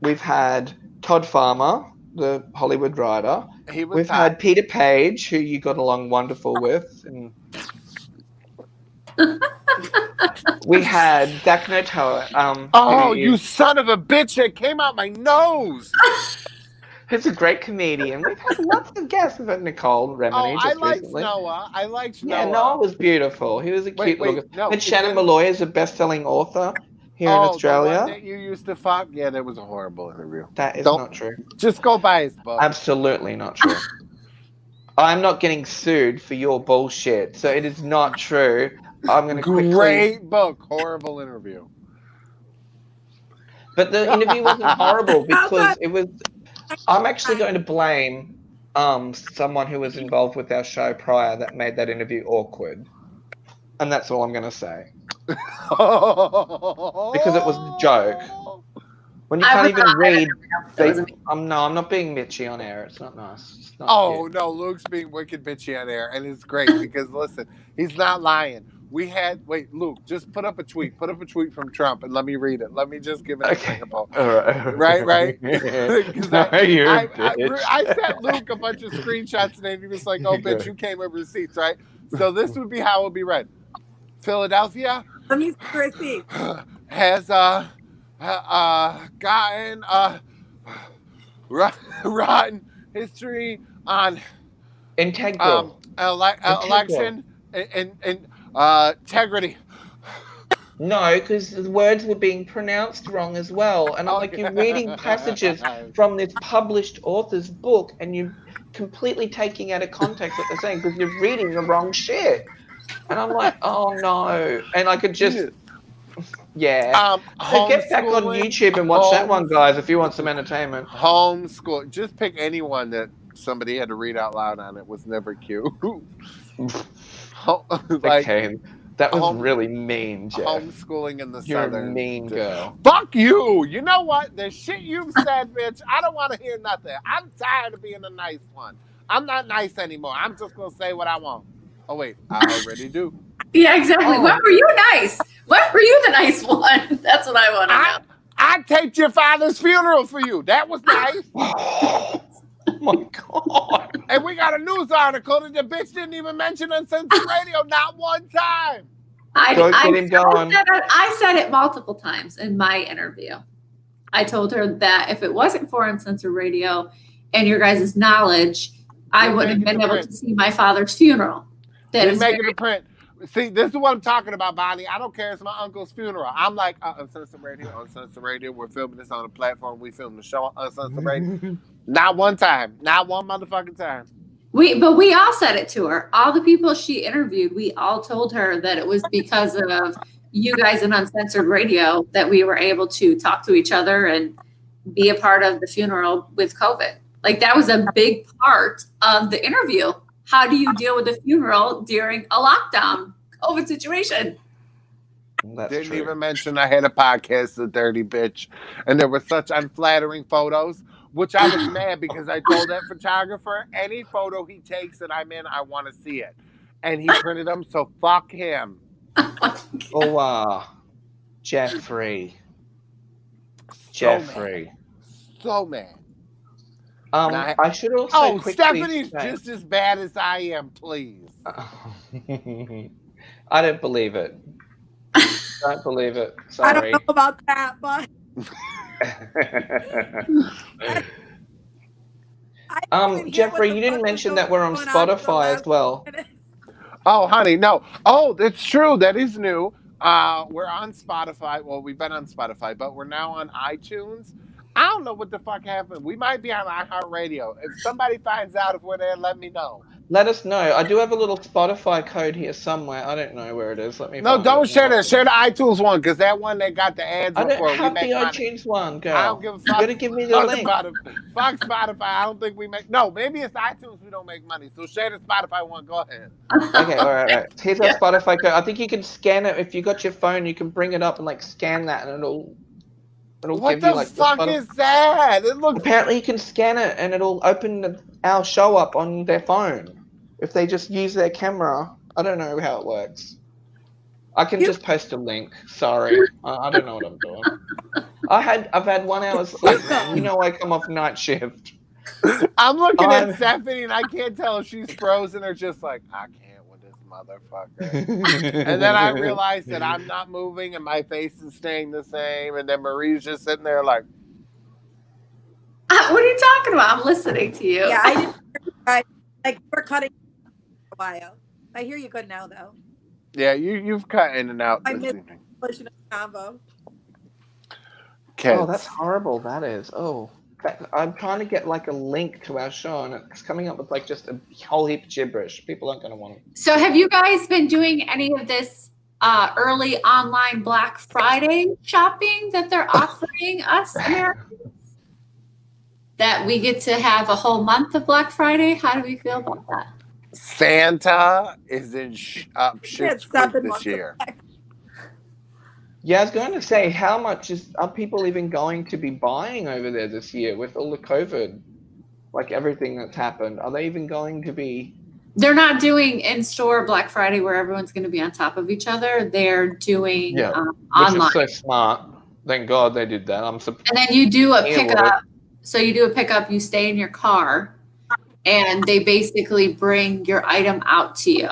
We've had Todd Farmer, the Hollywood writer. We've had Peter Page, who you got along wonderful with. And we had Dak Notoa. You son of a bitch! It came out my nose. Who's a great comedian. We've had lots of guests. We've had Nicole Remini just recently. I liked Noah. Yeah, Noah was beautiful. He was a cute little guy. And Shannon Malloy is a best-selling author here in Australia. The one that you used to fuck? Yeah, that was a horrible interview. That is not true. Just go buy his book. Absolutely not true. I'm not getting sued for your bullshit, so it is not true. I'm going to quickly. Great book, horrible interview. But the interview wasn't horrible because it was. I'm actually going to blame someone who was involved with our show prior that made that interview awkward, and that's all I'm going to say because it was a joke. When you can't even read, I'm not being bitchy on air. It's not nice. It's not cute. No, Luke's being wicked bitchy on air, and it's great because listen, he's not lying. Luke, just put up a tweet. Put up a tweet from Trump and let me read it. Let me just give an example. All right. Right? Bitch. I sent Luke a bunch of screenshots and he was like, oh, bitch, you came with receipts, right? So this would be how it would be read. Philadelphia Let me see receipt. has gotten rotten history on Integral. election and integrity. No, because the words were being pronounced wrong as well. And I'm like, you're reading passages from this published author's book and you're completely taking out of context what they're saying because you're reading the wrong shit. And I'm like, oh no. And I could just, yeah. So get back on YouTube and watch that one, guys, if you want some entertainment. Homeschool. Just pick anyone that somebody had to read out loud on. It was never cute. Okay. That was really mean, Jeff. Homeschooling in the You're southern. a mean girl. Fuck you! You know what? The shit you've said, bitch, I don't want to hear nothing. I'm tired of being a nice one. I'm not nice anymore. I'm just going to say what I want. Oh, wait. I already do. Yeah, exactly. When were you nice? When were you the nice one? That's what I want to know. I taped your father's funeral for you. That was nice. Oh my God. And we got a news article that the bitch didn't even mention on Uncensored Radio not one time. I said it multiple times in my interview. I told her that if it wasn't for Uncensored Radio and your guys' knowledge, I wouldn't have been able to see my father's funeral. That is making the print. See, this is what I'm talking about, Bonnie. I don't care. It's my uncle's funeral. I'm like, Uncensored Radio. We're filming this on a platform. We filmed the show on Uncensored Radio. Not one time. Not one motherfucking time. But we all said it to her. All the people she interviewed, we all told her that it was because of you guys in Uncensored Radio that we were able to talk to each other and be a part of the funeral with COVID. Like, that was a big part of the interview. How do you deal with a funeral during a lockdown COVID situation? Didn't even mention I had a podcast, The Dirty Bitch, and there were such unflattering photos, which I was mad because I told that photographer, any photo he takes that I'm in, I want to see it. And he printed them, so fuck him. Jeffrey. So mad. I should also quickly Stephanie's just as bad as I am, please. I don't believe it. Don't believe it. Sorry. I don't know about that, but Jeffrey, you didn't mention that we're on Spotify as well. Oh, honey, no. Oh, that's true. That is new. We're on Spotify. Well, we've been on Spotify, but we're now on iTunes. I don't know what the fuck happened. We might be on iHeartRadio. If somebody finds out if we're there, let me know. Let us know. I do have a little Spotify code here somewhere. I don't know where it is. Let me. No, don't share that. Share the iTunes one, because that one they got the ads. I don't have the iTunes one, girl. I don't give a fuck. You gotta give me the link. Fuck Spotify. I don't think we make. No, maybe it's iTunes. We don't make money. So share the Spotify one. Go ahead. Okay, all right. Here's our Spotify code. I think you can scan it if you got your phone. You can bring it up and like scan that, and it'll what give the you like. What the fuck is that? It looks. Apparently, you can scan it, and it'll open our show up on their phone. If they just use their camera, I don't know how it works. I can just post a link. Sorry, I don't know what I'm doing. I've had 1 hour sleep. Man. You know, I come off night shift. I'm looking at Stephanie, and I can't tell if she's frozen or just like I can't with this motherfucker. And then I realized that I'm not moving, and my face is staying the same. And then Marie's just sitting there like, "What are you talking about? I'm listening to you." Yeah, I didn't. Like we're cutting. While. I hear you good now, though. Yeah, you've cut in and out. I missed the combo. Kids. Oh, that's horrible. That is. Oh. I'm trying to get like a link to our show, and it's coming up with like just a whole heap of gibberish. People aren't going to want it. So have you guys been doing any of this early online Black Friday shopping that they're offering us Americans? That we get to have a whole month of Black Friday? How do we feel about that? Santa is in Schitt's Creek this year. Yeah, I was going to say, how much are people even going to be buying over there this year with all the COVID, like everything that's happened? Are they even going to be? They're not doing in-store Black Friday where everyone's going to be on top of each other. They're doing online. Which is so smart. Thank God they did that. I'm surprised. And then you do a pickup. So you do a pickup, you stay in your car, and they basically bring your item out to you,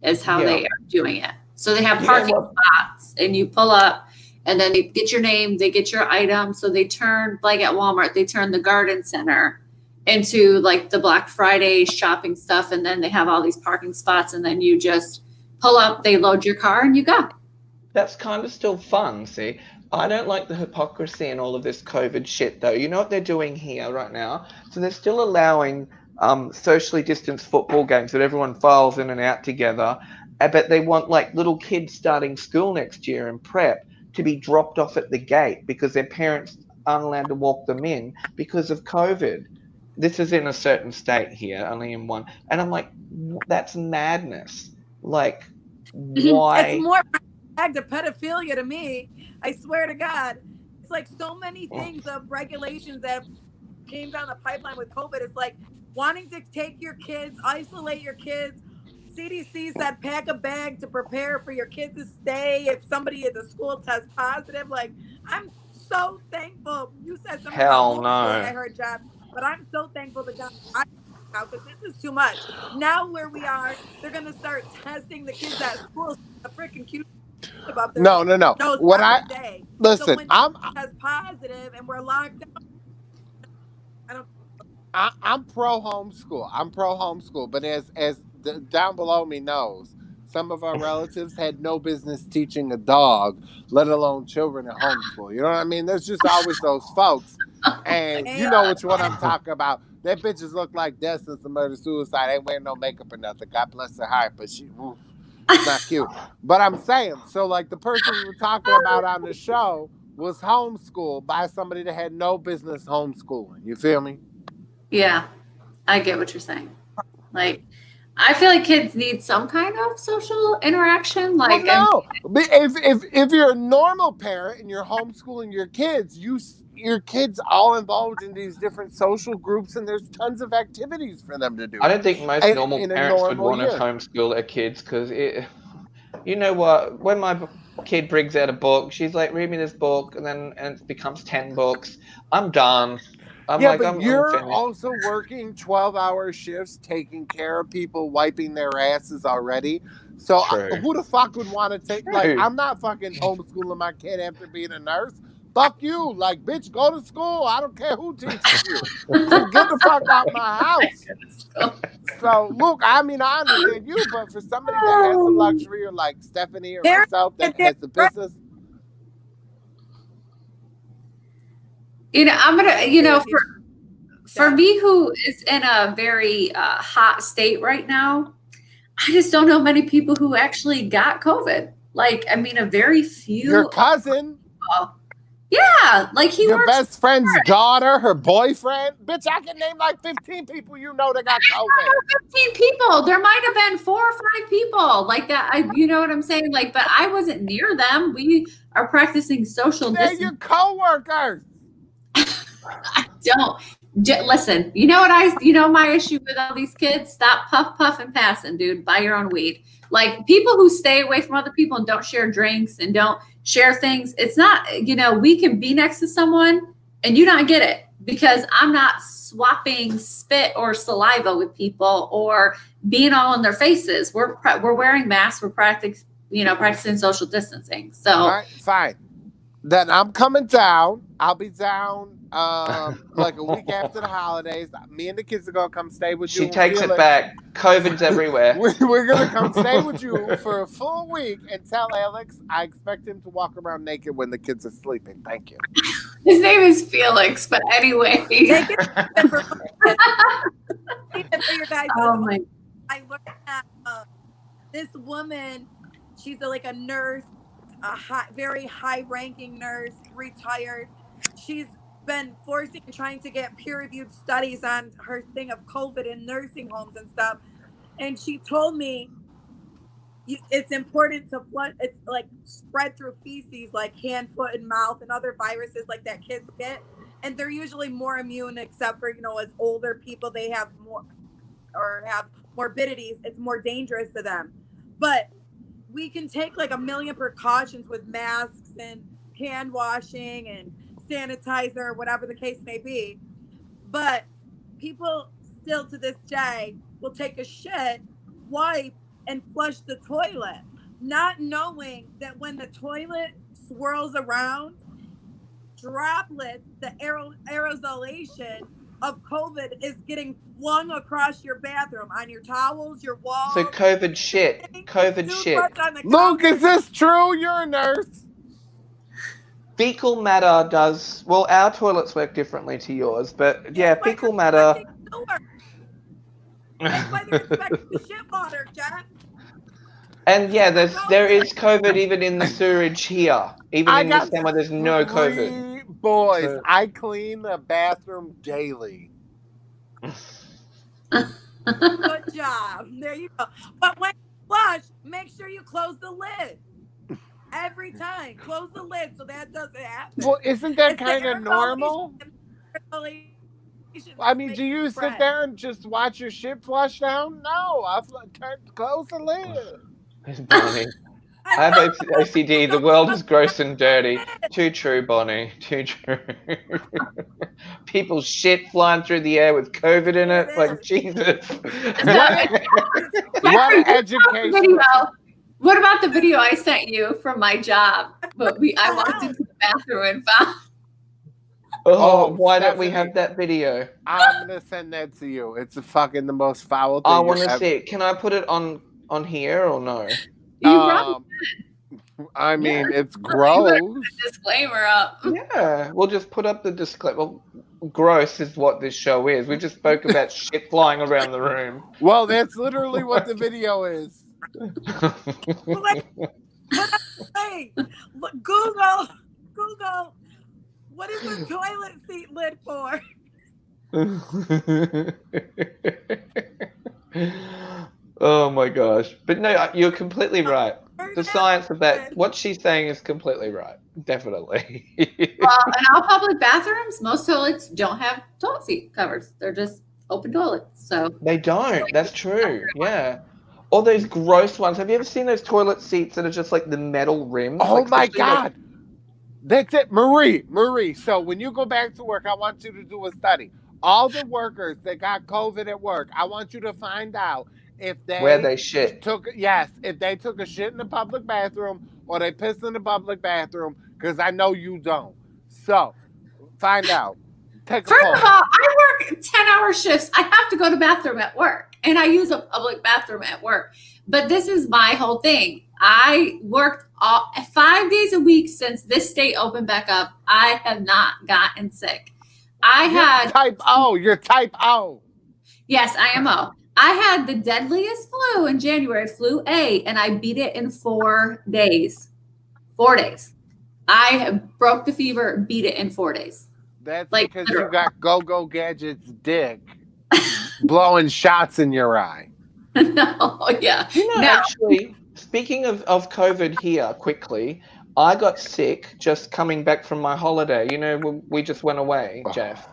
is how they are doing it. So they have parking spots, and you pull up, and then they get your name, they get your item. So they turn, like at Walmart, they turn the garden center into like the Black Friday shopping stuff, and then they have all these parking spots, and then you just pull up, they load your car, and you go. That's kind of still fun, see? I don't like the hypocrisy and all of this COVID shit, though. You know what they're doing here right now? So they're still allowing socially distanced football games that everyone files in and out together. But they want like little kids starting school next year in prep to be dropped off at the gate because their parents aren't allowed to walk them in because of COVID. This is in a certain state here, only in one. And I'm like, that's madness. Like, why? It's more back to pedophilia to me. I swear to God. It's like so many things of regulations that came down the pipeline with COVID. It's like wanting to take your kids, isolate your kids. CDC said pack a bag to prepare for your kids to stay if somebody at the school tests positive. Like, I'm so thankful. You said something Hell about no. I heard, Jeff, but I'm so thankful to God now because this is too much. Now where we are, they're going to start testing the kids at school. A freaking cute about their No. What day. Listen, so when I'm positive and we're locked down. I'm pro homeschool. But as down below me knows, some of our relatives had no business teaching a dog, let alone children at homeschool. You know what I mean? There's just always those folks, and you know which one I'm talking about. That bitches look like destined to murder suicide. Ain't wearing no makeup or nothing. God bless her heart, but she. It's not cute. But I'm saying, so like the person we were talking about on the show was homeschooled by somebody that had no business homeschooling. You feel me? Yeah, I get what you're saying. Like, I feel like kids need some kind of social interaction. Like, well, no, if you're a normal parent and you're homeschooling your kids, your kids all involved in these different social groups, and there's tons of activities for them to do. I don't think most normal parents would want to homeschool their kids because you know what? When my kid brings out a book, she's like, "Read me this book," and it becomes 10 books. I'm done. But you're also working 12-hour shifts, taking care of people, wiping their asses already. So who the fuck would want to take? Like, I'm not fucking homeschooling my kid after being a nurse. Fuck you. Like, bitch, go to school. I don't care who teaches you. Just get the fuck out my house. So, look, I mean, I understand you, but for somebody that has the luxury, or like Stephanie or myself that has the business. You know, I'm going to, you know, for me who is in a very hot state right now, I just don't know many people who actually got COVID. Like, I mean, a very few. Your cousin. Yeah, like your best friend's daughter, her boyfriend. Bitch, I can name like 15 people you know that got COVID. 15 people. There might have been 4 or 5 people like that. You know what I'm saying? Like, but I wasn't near them. We are practicing social distancing. They're your coworkers. I don't. Listen, you know my issue with all these kids? Stop puff and passing, dude. Buy your own weed. Like, people who stay away from other people and don't share drinks and don't share things. It's not, we can be next to someone and you not get it because I'm not swapping spit or saliva with people or being all in their faces. We're wearing masks. We're practicing social distancing. So, all right, fine. Then I'm coming down. I'll be down like a week after the holidays. Me and the kids are gonna come stay with you She and takes it Felix. back. COVID's everywhere. We're gonna come stay with you for a full week and tell Alex I expect him to walk around naked when the kids are sleeping. Thank you. His name is Felix, but anyway. Take it for you guys. Oh my. I learned that this woman, she's like a nurse, very high-ranking nurse, retired. She's been trying to get peer-reviewed studies on her thing of COVID in nursing homes and stuff. And she told me it's important to it's like spread through feces, like hand, foot, and mouth, and other viruses like that kids get. And they're usually more immune, except for, as older people, they have more or have morbidities. It's more dangerous to them. But we can take like a million precautions with masks and hand washing and sanitizer, whatever the case may be. But people still to this day will take a shit, wipe, and flush the toilet, not knowing that when the toilet swirls around, droplets, the aerosolation of COVID is getting flung across your bathroom, on your towels, your walls. So COVID shit. COVID shit. Luke, is this true? You're a nurse. Fecal matter does... Well, our toilets work differently to yours, but yeah, fecal matter... That's why they're expecting the shit water, Jack. And yeah, there is COVID even in the sewage here. Even in the summer, there's no COVID. Boys, so, I clean the bathroom daily. Good job. There you go. But when you flush, make sure you close the lid. Every time. Close the lid so that doesn't happen. Well, isn't that kind of normal? I mean, do you sit there and just watch your shit flush down? No, close the lid. Bonnie. I have OCD. The world is gross and dirty. Too true, Bonnie. Too true. People's shit flying through the air with COVID in it. Like, Jesus. What education? What about the video I sent you from my job? But I walked into the bathroom and found. Oh, why don't we have that video? I'm gonna send that to you. It's the most foul thing. I want to see it. Can I put it on here or no? I mean, it's gross. Put the disclaimer up. Yeah, we'll just put up the disclaimer. Well, gross is what this show is. We just spoke about shit flying around the room. Well, that's literally what the video is. Hey, Google. What is the toilet seat lid for? Oh my gosh. But no, you're completely right. The science of that, what she's saying is completely right. Definitely. Well, in all public bathrooms, most toilets don't have toilet seat covers. They're just open toilets. So they don't. That's true. Yeah. All those gross ones. Have you ever seen those toilet seats that are just like the metal rims? Oh my God. That's it. Marie. So when you go back to work, I want you to do a study. All the workers that got COVID at work, I want you to find out if they where they shit. If they took a shit in the public bathroom or they pissed in the public bathroom, because I know you don't. So find out. First of all, I work 10-hour shifts. I have to go to the bathroom at work, and I use a public bathroom at work. But this is my whole thing. I worked 5 days a week since this state opened back up. I have not gotten sick. You're type O. Yes, I am O. I had the deadliest flu in January, flu A, and I beat it in 4 days. 4 days. I broke the fever, beat it in 4 days. That's like, because you got Go-Go Gadget's dick blowing shots in your eye. No, yeah. Actually, speaking of COVID here, quickly, I got sick just coming back from my holiday. We just went away, Jeff.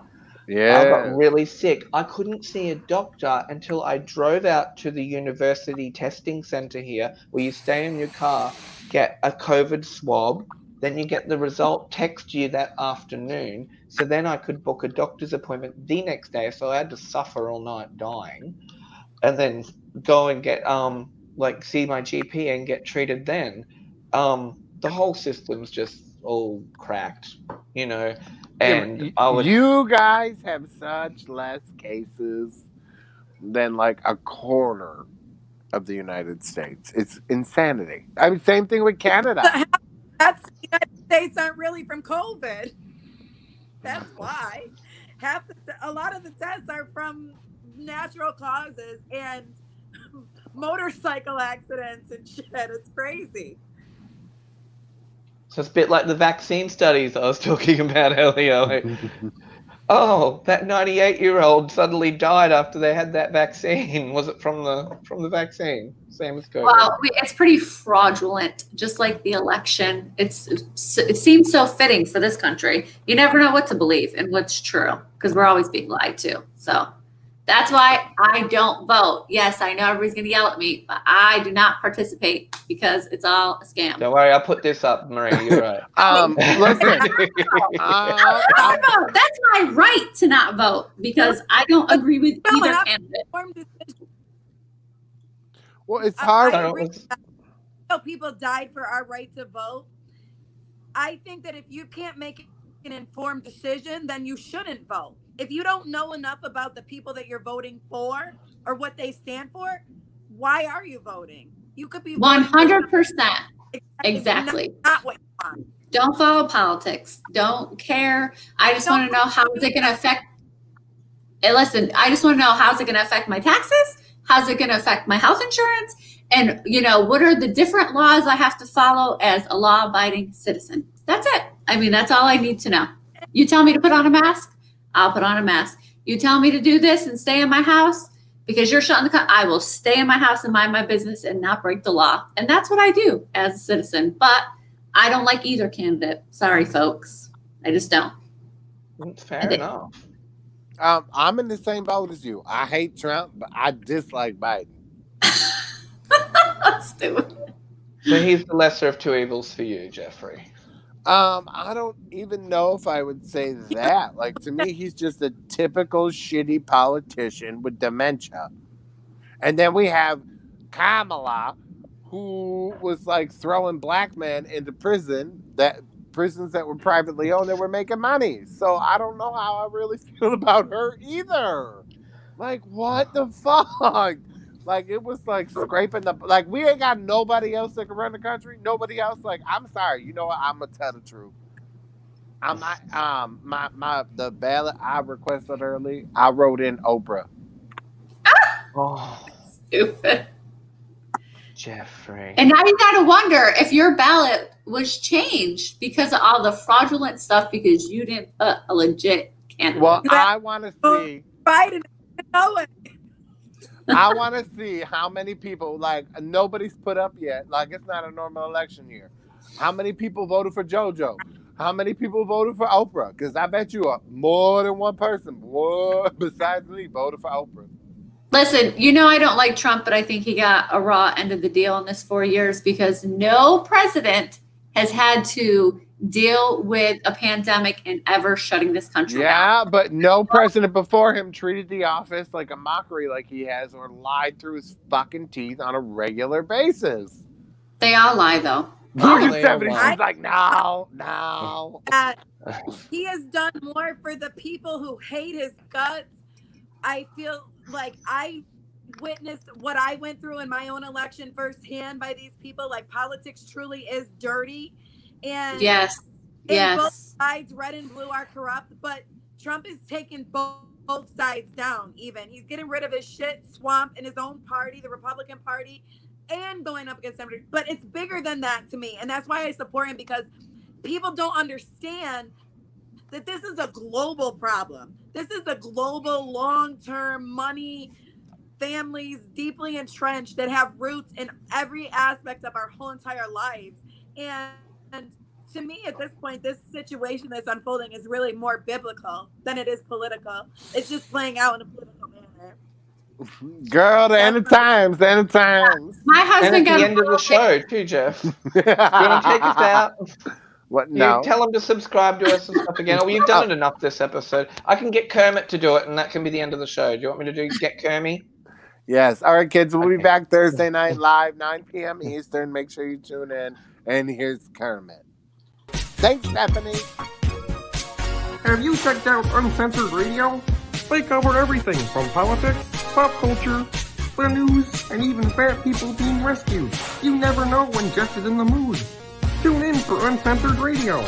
Yeah. I got really sick. I couldn't see a doctor until I drove out to the university testing center here, where you stay in your car, get a COVID swab, then you get the result text you that afternoon. So then I could book a doctor's appointment the next day. So I had to suffer all night dying, and then go and get see my GP and get treated then. The whole system's just all cracked, and I would. You guys have such less cases than like a quarter of the United States. It's insanity. I mean, same thing with Canada. That's the United States aren't really from COVID. That's why. A lot of the deaths are from natural causes and motorcycle accidents and shit. It's crazy. So it's a bit like the vaccine studies I was talking about earlier. Like, oh, that 98-year-old suddenly died after they had that vaccine. Was it from the vaccine? Same as COVID. Well, it's pretty fraudulent, just like the election. It seems so fitting for this country. You never know what to believe and what's true because we're always being lied to. So that's why I don't vote. Yes, I know everybody's going to yell at me, but I do not participate because it's all a scam. Don't worry, I'll put this up, Marie. You're right. Listen, that's my right to not vote because I don't agree with either candidate. well, it's hard. I agree with that. People died for our right to vote. I think that if you can't make an informed decision, then you shouldn't vote. If you don't know enough about the people that you're voting for or what they stand for, why are you voting? You could be 100%. Exactly. Not what you want. Don't follow politics. Don't care. I just want to know how is it going to affect. And listen, I just want to know how's it going to affect my taxes? How's it going to affect my health insurance? And, what are the different laws I have to follow as a law-abiding citizen? That's it. I mean, that's all I need to know. You tell me to put on a mask, I'll put on a mask. You tell me to do this and stay in my house because you're shutting the country, I will stay in my house and mind my business and not break the law. And that's what I do as a citizen. But I don't like either candidate. Sorry, folks. I just don't. Fair enough. I'm in the same boat as you. I hate Trump, but I dislike Biden. Stupid. So he's the lesser of two evils for you, Jeffrey. I don't even know if I would say that. Like, to me, he's just a typical shitty politician with dementia. And then we have Kamala, who was like throwing black men into prisons that were privately owned that were making money. So I don't know how I really feel about her either. Like, what the fuck? Like, it was like scraping like, we ain't got nobody else that can run the country. Nobody else. Like, I'm sorry. You know what? I'm gonna tell the truth. The ballot I requested early, I wrote in Oprah. Oh, stupid. Jeffrey. And now you gotta wonder if your ballot was changed because of all the fraudulent stuff because you didn't put a legit candidate. Well, I want to see Biden. I want to see how many people, like, nobody's put up yet. Like, it's not a normal election year. How many people voted for JoJo? How many people voted for Oprah? Because I bet you more than one person, besides me, voted for Oprah. Listen, I don't like Trump, but I think he got a raw end of the deal in this 4 years because no president has had to deal with a pandemic and ever shutting this country down. Yeah, but no president before him treated the office like a mockery like he has or lied through his fucking teeth on a regular basis. They all lie, though. She's like, no. He has done more for the people who hate his guts. I feel like I witnessed what I went through in my own election firsthand by these people. Like, politics truly is dirty. And yes. both sides, red and blue, are corrupt. But Trump is taking both sides down even. He's getting rid of his shit swamp in his own party, the Republican Party, and going up against Democrats. But it's bigger than that to me. And that's why I support him, because people don't understand that this is a global problem. This is a global, long-term money, families deeply entrenched that have roots in every aspect of our whole entire lives. And to me, at this point, this situation that's unfolding is really more biblical than it is political. It's just playing out in a political manner. Girl, the end of times. My husband and got at the end of the show, too, Jeff. You want to take us out? What? No. You tell them to subscribe to us and stuff again. Oh, you've done it enough this episode. I can get Kermit to do it, and that can be the end of the show. Do you want me to get Kermit? Yes. All right, kids. We'll be back Thursday night live, 9 p.m. Eastern. Make sure you tune in. And here's Kermit. Thanks, Stephanie. Have you checked out Uncensored Radio? They cover everything from politics, pop culture, the news, and even fat people being rescued. You never know when Jeff is in the mood. Tune in for Uncensored Radio.